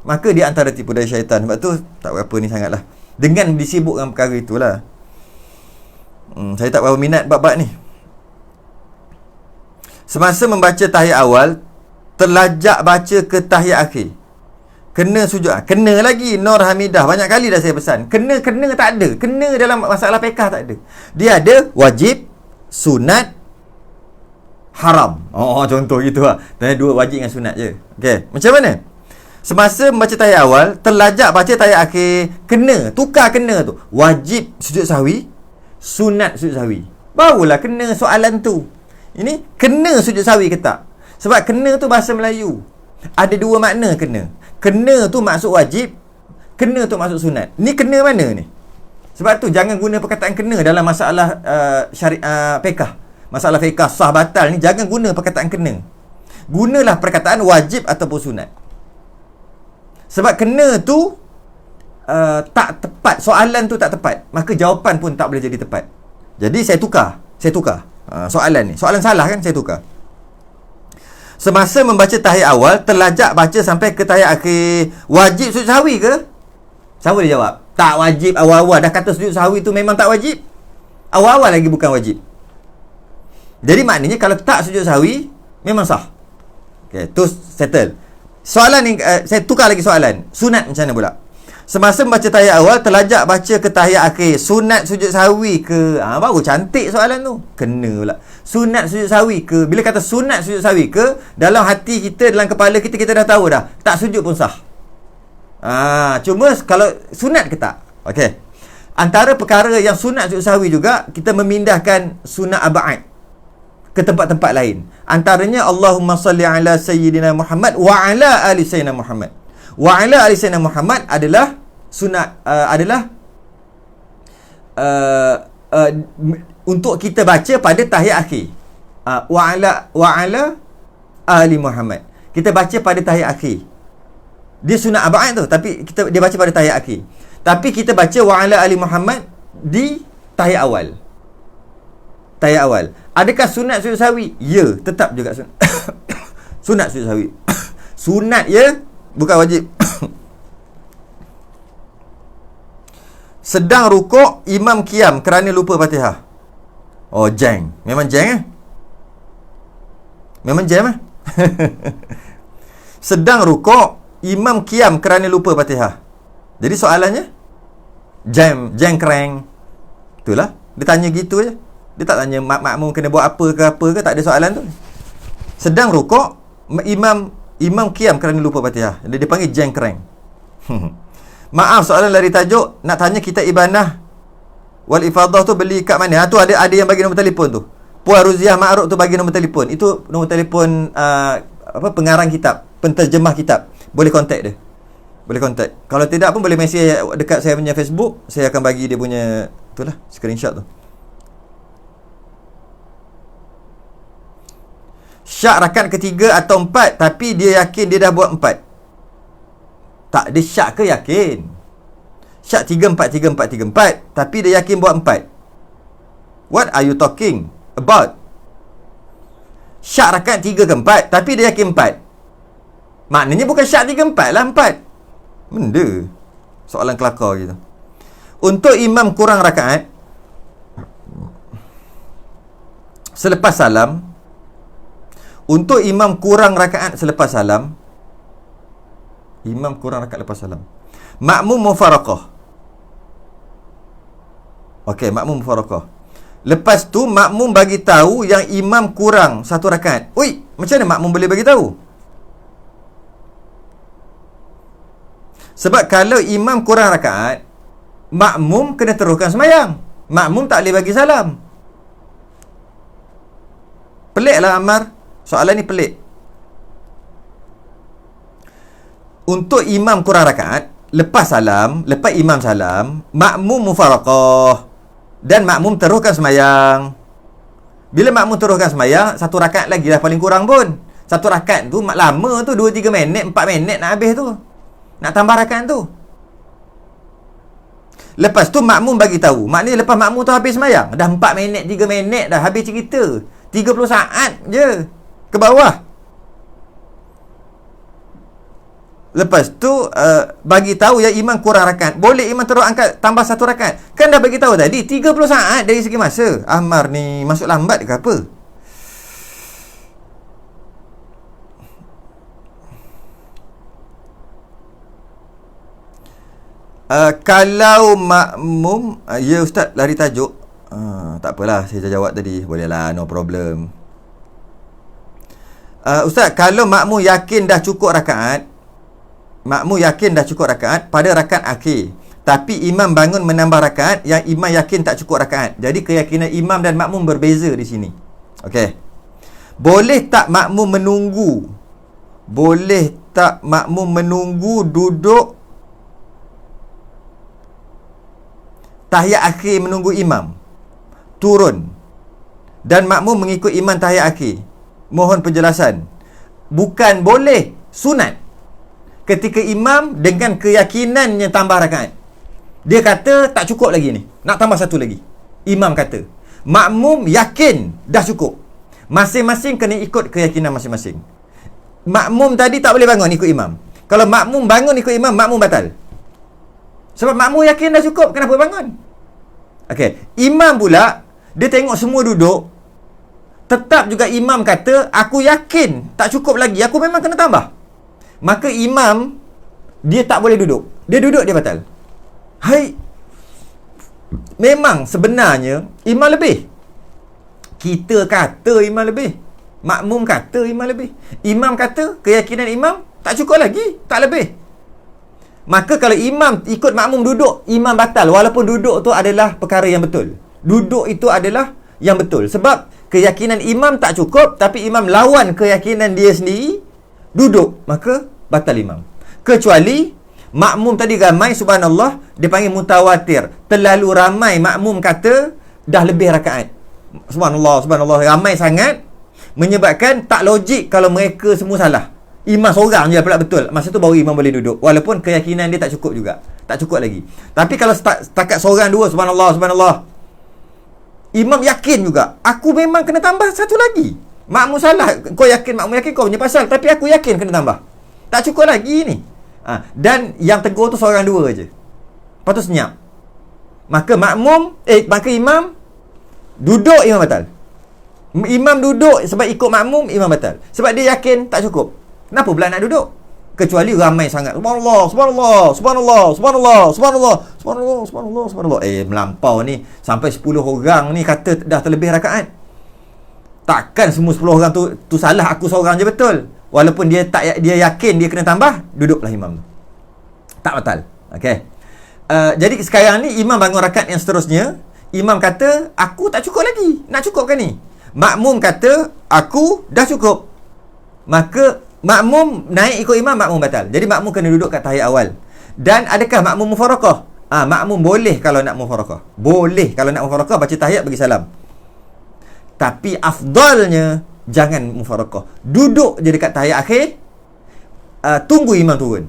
Maka dia antara tipu daya syaitan. Sebab tu tak berapa ni sangatlah. Dengan disibukkan perkara itulah. Saya tak berapa minat bab-bab ni. Semasa membaca tahiyat awal, terlajak baca ke tahiyat akhir, kena sujud. Kena lagi Nur Hamidah. Banyak kali dah saya pesan. Kena tak ada. Kena dalam masalah fiqh tak ada. Dia ada wajib, sunat, haram. Contoh gitu lah. Tanya dua wajib dengan sunat je. Okey, macam mana? Semasa membaca tahiyat awal, terlajak baca tahiyat akhir, kena. Tukar kena tu. Wajib sujud sahwi, sunat sujud sahwi. Barulah kena soalan tu. Ini kena sujud sahwi ke tak? Sebab kena tu bahasa Melayu. Ada dua makna kena. Kena tu maksud wajib, kena tu maksud sunat. Ni kena mana ni? Sebab tu jangan guna perkataan kena dalam masalah fiqh. Masalah fiqh sah batal ni jangan guna perkataan kena. Gunalah perkataan wajib ataupun sunat. Sebab kena tu tak tepat. Soalan tu tak tepat. Maka jawapan pun tak boleh jadi tepat. Jadi saya tukar. Soalan ni. Soalan salah kan, saya tukar. Semasa membaca tahiyat awal, terlajak baca sampai ke tahiyat akhir, wajib sujud sahwi ke? Siapa dia jawab? Tak wajib. Awal-awal dah kata sujud sahwi tu memang tak wajib. Awal-awal lagi bukan wajib. Jadi maknanya kalau tak sujud sahwi, memang sah. Okay, tu settle. Soalan ni, saya tukar lagi soalan. Sunat macam mana pula? Semasa membaca tahiyat awal, terlajak baca ke tahiyat akhir, sunat sujud sahwi ke? Baru cantik soalan tu. Kena pula. Sunat sujud sahwi ke? Bila kata sunat sujud sahwi ke, dalam hati kita, dalam kepala kita, kita dah tahu dah. Tak sujud pun sah. Cuma kalau sunat ke tak? Okey. Antara perkara yang sunat sujud sahwi juga, kita memindahkan sunat ab'ad ke tempat-tempat lain. Antaranya Allahumma salli ala sayyidina Muhammad wa ala ali sayyidina Muhammad. Wa ala ali sayyidina Muhammad adalah sunat, untuk kita baca pada tahiyat akhir. Wa ala ali Muhammad. Kita baca pada tahiyat akhir. Dia sunat ab'ad tu, tapi dia baca pada tahiyat akhir. Tapi kita baca wa ala ali Muhammad di tahiyat awal. Tahiyat awal. Adakah sunat sujud sahwi? Ya, tetap juga sunat. Sunat sujud sahwi. Sunat ya, bukan wajib. Sedang rukuk, imam qiyam kerana lupa Fatihah. Oh, jeng. Memang jeng Memang jam Sedang rukuk, imam qiyam kerana lupa Fatihah. Jadi soalannya jeng kereng. Itulah. Dia tanya gitu je. Dia tak tanya makmum kena buat apa ke, tak ada soalan tu. Sedang rukuk, imam qiyam kerana lupa Fatihah. Dia dipanggil jeng kereng. Maaf, soalan lari tajuk. Nak tanya kita ibanah wal ifadah tu beli kat mana? Tu ada yang bagi nombor telefon tu. Puan Ruziah Ma'ruf tu bagi nombor telefon. Itu nombor telefon pengarang kitab, penterjemah kitab. Boleh kontak dia. Boleh kontak. Kalau tidak pun boleh mesej dekat saya punya Facebook. Saya akan bagi dia punya itulah screenshot tu. Syak rakaat ketiga atau 4, tapi dia yakin dia dah buat 4. Tak, dia syak ke yakin? Syak 3-4, tapi dia yakin buat 4. What are you talking about? Syak rakaat 3 ke 4, tapi dia yakin 4. Maknanya bukan syak 3-4 lah, 4. Benda soalan kelakar gitu. Untuk imam kurang rakaat selepas salam, untuk imam kurang rakaat selepas salam, imam kurang rakaat lepas salam, makmum mufaraqah. Okey, makmum mufaraqah. Lepas tu makmum bagi tahu yang imam kurang 1 rakaat. Oi, macam mana makmum boleh bagi tahu? Sebab kalau imam kurang rakaat, makmum kena teruskan sembahyang. Makmum tak boleh bagi salam. Peliklah Ammar. Soalan ni pelik. Untuk imam kurang rakaat, lepas imam salam, makmum mufaraqah dan makmum teruskan sembahyang. Bila makmum teruskan sembahyang, 1 rakaat lagi lah paling kurang pun. 1 rakaat tu lama tu, 2-3 minit, 4 minit nak habis tu. Nak tambah rakaat tu. Lepas tu makmum bagi tahu. Maknanya lepas makmum tu habis sembahyang, dah 4 minit, 3 minit dah habis cerita. 30 saat je ke bawah. Lepas tu bagi tahu yang imam kurang rakaat. Boleh imam terus angkat tambah 1 rakaat. Kan dah bagi tahu tadi 30 saat dari segi masa. Ammar ni masuk lambat ke apa? Kalau makmum ya ustaz, lari tajuk. Tak apalah, saya dah jawab tadi. Bolehlah, no problem. Ustaz, kalau makmum yakin dah cukup rakaat, pada rakaat akhir, tapi imam bangun menambah rakaat yang imam yakin tak cukup rakaat. Jadi keyakinan imam dan makmum berbeza di sini. Okey. Boleh tak makmum menunggu duduk tahiyat akhir, menunggu imam turun dan makmum mengikut imam tahiyat akhir? Mohon penjelasan. Bukan boleh, sunat. Ketika imam dengan keyakinannya tambah rakaat, dia kata tak cukup lagi ni, nak tambah 1 lagi. Imam kata, makmum yakin dah cukup. Masing-masing kena ikut keyakinan masing-masing. Makmum tadi tak boleh bangun ikut imam. Kalau makmum bangun ikut imam, makmum batal. Sebab makmum yakin dah cukup, kenapa bangun? Okey, imam pula dia tengok semua duduk, tetap juga imam kata aku yakin tak cukup lagi, aku memang kena tambah. Maka imam dia tak boleh duduk. Dia duduk, dia batal. Hai, memang sebenarnya imam lebih. Kita kata imam lebih, makmum kata imam lebih. Imam kata keyakinan imam tak cukup lagi, tak lebih. Maka kalau imam ikut makmum duduk, imam batal, walaupun duduk tu adalah perkara yang betul. Duduk itu adalah yang betul. Sebab keyakinan imam tak cukup, tapi imam lawan keyakinan dia sendiri, duduk, maka batal imam. Kecuali makmum tadi ramai, subhanallah, dia panggil mutawatir. Terlalu ramai makmum kata dah lebih rakaat. Subhanallah, ramai sangat, menyebabkan tak logik kalau mereka semua salah. Imam seorang je pula betul. Masa tu baru imam boleh duduk. Walaupun keyakinan dia tak cukup juga. Tak cukup lagi. Tapi kalau setakat seorang dua, subhanallah, imam yakin juga, aku memang kena tambah 1 lagi. Makmum salah, kau yakin, makmum yakin, kau punya pasal, tapi aku yakin kena tambah. Tak cukup lagi ni. Dan yang tegur tu seorang dua je. Lepas tu senyap. maka maka imam duduk, imam batal. Imam duduk sebab ikut makmum, imam batal. Sebab dia yakin tak cukup. Kenapa pula nak duduk? Kecuali ramai sangat. Subhanallah, subhanallah, subhanallah, subhanallah, subhanallah, subhanallah, subhanallah, subhanallah. Melampau ni. Sampai 10 orang ni kata dah terlebih rakaat. Takkan semua 10 orang tu salah, aku seorang je betul. Walaupun dia yakin dia kena tambah, duduklah imam tu. Tak batal. Okey. Jadi sekarang ni imam bangun rakaat yang seterusnya. Imam kata, aku tak cukup lagi. Nak cukupkan ni? Makmum kata, aku dah cukup. Maka makmum naik ikut imam, makmum batal. Jadi makmum kena duduk kat tahiyat awal. Dan adakah makmum mufarakah? Makmum boleh kalau nak mufarakah. Boleh kalau nak mufarakah, baca tahiyat bagi salam. Tapi afdalnya jangan mufarakah. Duduk je dekat tahiyat akhir. Tunggu imam turun.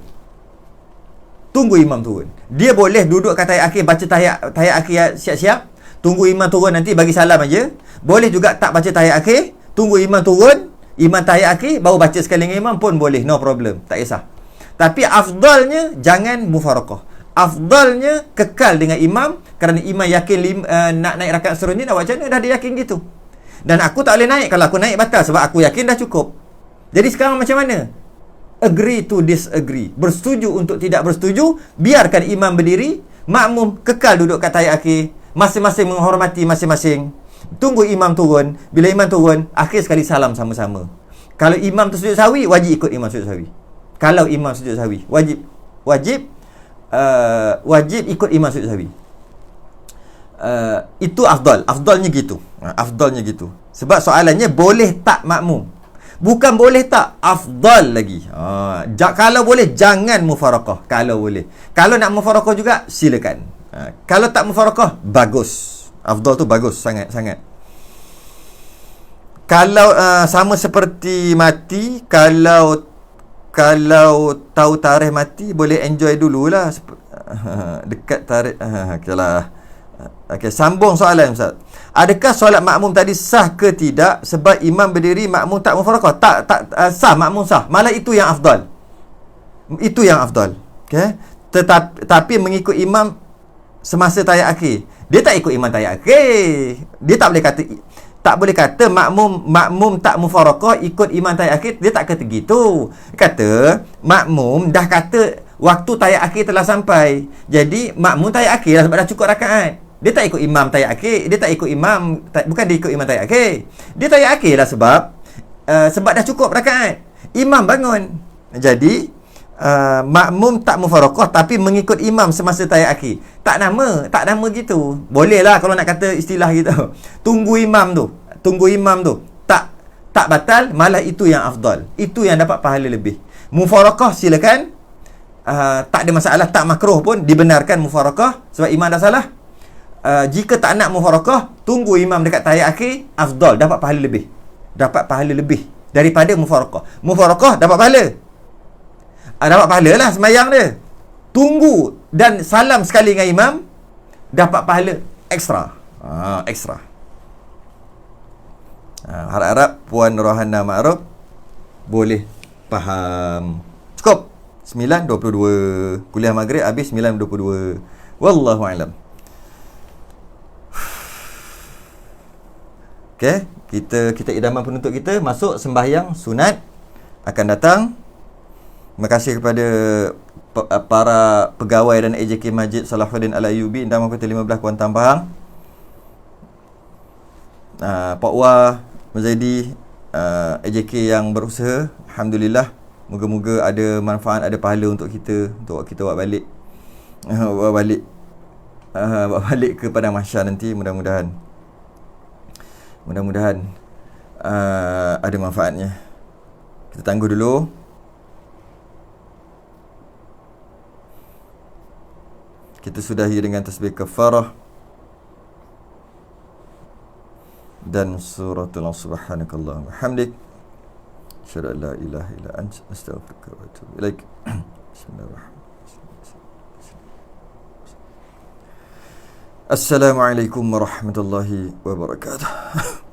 Tunggu imam turun. Dia boleh duduk kat tahiyat akhir, baca tahiyat akhir siap-siap. Tunggu imam turun, nanti bagi salam aja. Boleh juga tak baca tahiyat akhir, tunggu imam turun, imam tahiyat akhir baru baca sekali dengan imam pun boleh, no problem, tak kisah. Tapi afdalnya jangan mufarakah. Afdalnya kekal dengan imam, kerana imam yakin nak naik rakaat seterusnya, nak buat macam mana? Dah dia yakin gitu. Dan aku tak boleh naik. Kalau aku naik batal sebab aku yakin dah cukup. Jadi sekarang macam mana? Agree to disagree. Bersetuju untuk tidak bersetuju. Biarkan imam berdiri, makmum kekal duduk kat tahiyat akhir, masing-masing menghormati masing-masing. Tunggu imam turun. Bila imam turun, akhir sekali salam sama-sama. Kalau imam tu sujud sahwi, wajib ikut imam sujud sahwi. Kalau imam sujud sahwi, wajib ikut imam sujud sahwi. Itu afdalnya gitu. Afdalnya gitu. Sebab soalannya boleh tak makmum, bukan boleh tak, afdal lagi. Kalau boleh jangan mufarakah. Kalau boleh, kalau nak mufarakah juga silakan. Kalau tak mufarakah, bagus. Afdal tu bagus sangat-sangat. Kalau sama seperti mati, kalau tahu tarikh mati, boleh enjoy dululah. Dekat tarikh. Okey, sambung soalan Ustaz. Adakah solat makmum tadi sah ke tidak sebab imam berdiri, makmum tak mufarakah? Tak sah, makmum sah. Malah itu yang afdal. Itu yang afdal. Okey. Tetapi mengikut imam semasa tahiyat akhir. Dia tak ikut imam tahiyat akhir. Dia tak boleh kata makmum tak mufarakah ikut imam tahiyat akhir. Dia tak kata gitu. Kata makmum dah kata waktu tahiyat akhir telah sampai. Jadi makmum tahiyat akhir lah sebab dah cukup rakaat. Dia tak ikut imam tahiyat akhir. Dia tak ikut imam, bukan dia ikut imam tahiyat akhir. Dia tahiyat akhir lah sebab dah cukup rakaat. Imam bangun. Jadi makmum tak mufarakah tapi mengikut imam semasa tahiyat akhir. Tak nama gitu. Boleh lah kalau nak kata istilah gitu. Tunggu imam tu. Tak batal, malah itu yang afdal. Itu yang dapat pahala lebih. Mufarakah silakan. Tak ada masalah, tak makruh pun, dibenarkan mufarakah sebab imam dah salah. Jika tak nak mufarakah, tunggu imam dekat tahiyat akhir, afdal, dapat pahala lebih. Dapat pahala lebih daripada mufarakah. Mufarakah dapat pahala. Dapat pahala lah sembahyang dia. Tunggu dan salam sekali dengan imam, dapat pahala ekstra. Ekstra. Harap-harap Puan Rohana Ma'ruf boleh faham. Cukup 9.22. Kuliah maghrib habis 9.22. Wallahu a'lam. Okey, kita idaman penuntut kita masuk sembahyang sunat akan datang. Terima kasih kepada para pegawai dan AJK Masjid Salahuddin Al-Ayyubi Indaman Kota 15 Kuantan Pahang. Pak Wah, Mazaidi, AJK yang berusaha, alhamdulillah. Moga-moga ada manfaat, ada pahala untuk kita, untuk kita buat balik ke padang mahsyar nanti. Mudah-mudahan ada manfaatnya. Kita tangguh dulu. Kita sudahi dengan tasbih kafarah dan suratul subhanakallahumma hamdik, asyhadu an la ilaha illa anta, astaghfiruka wa atubu ilaik. Bismillahirrahmanirrahim. Assalamualaikum warahmatullahi wabarakatuh.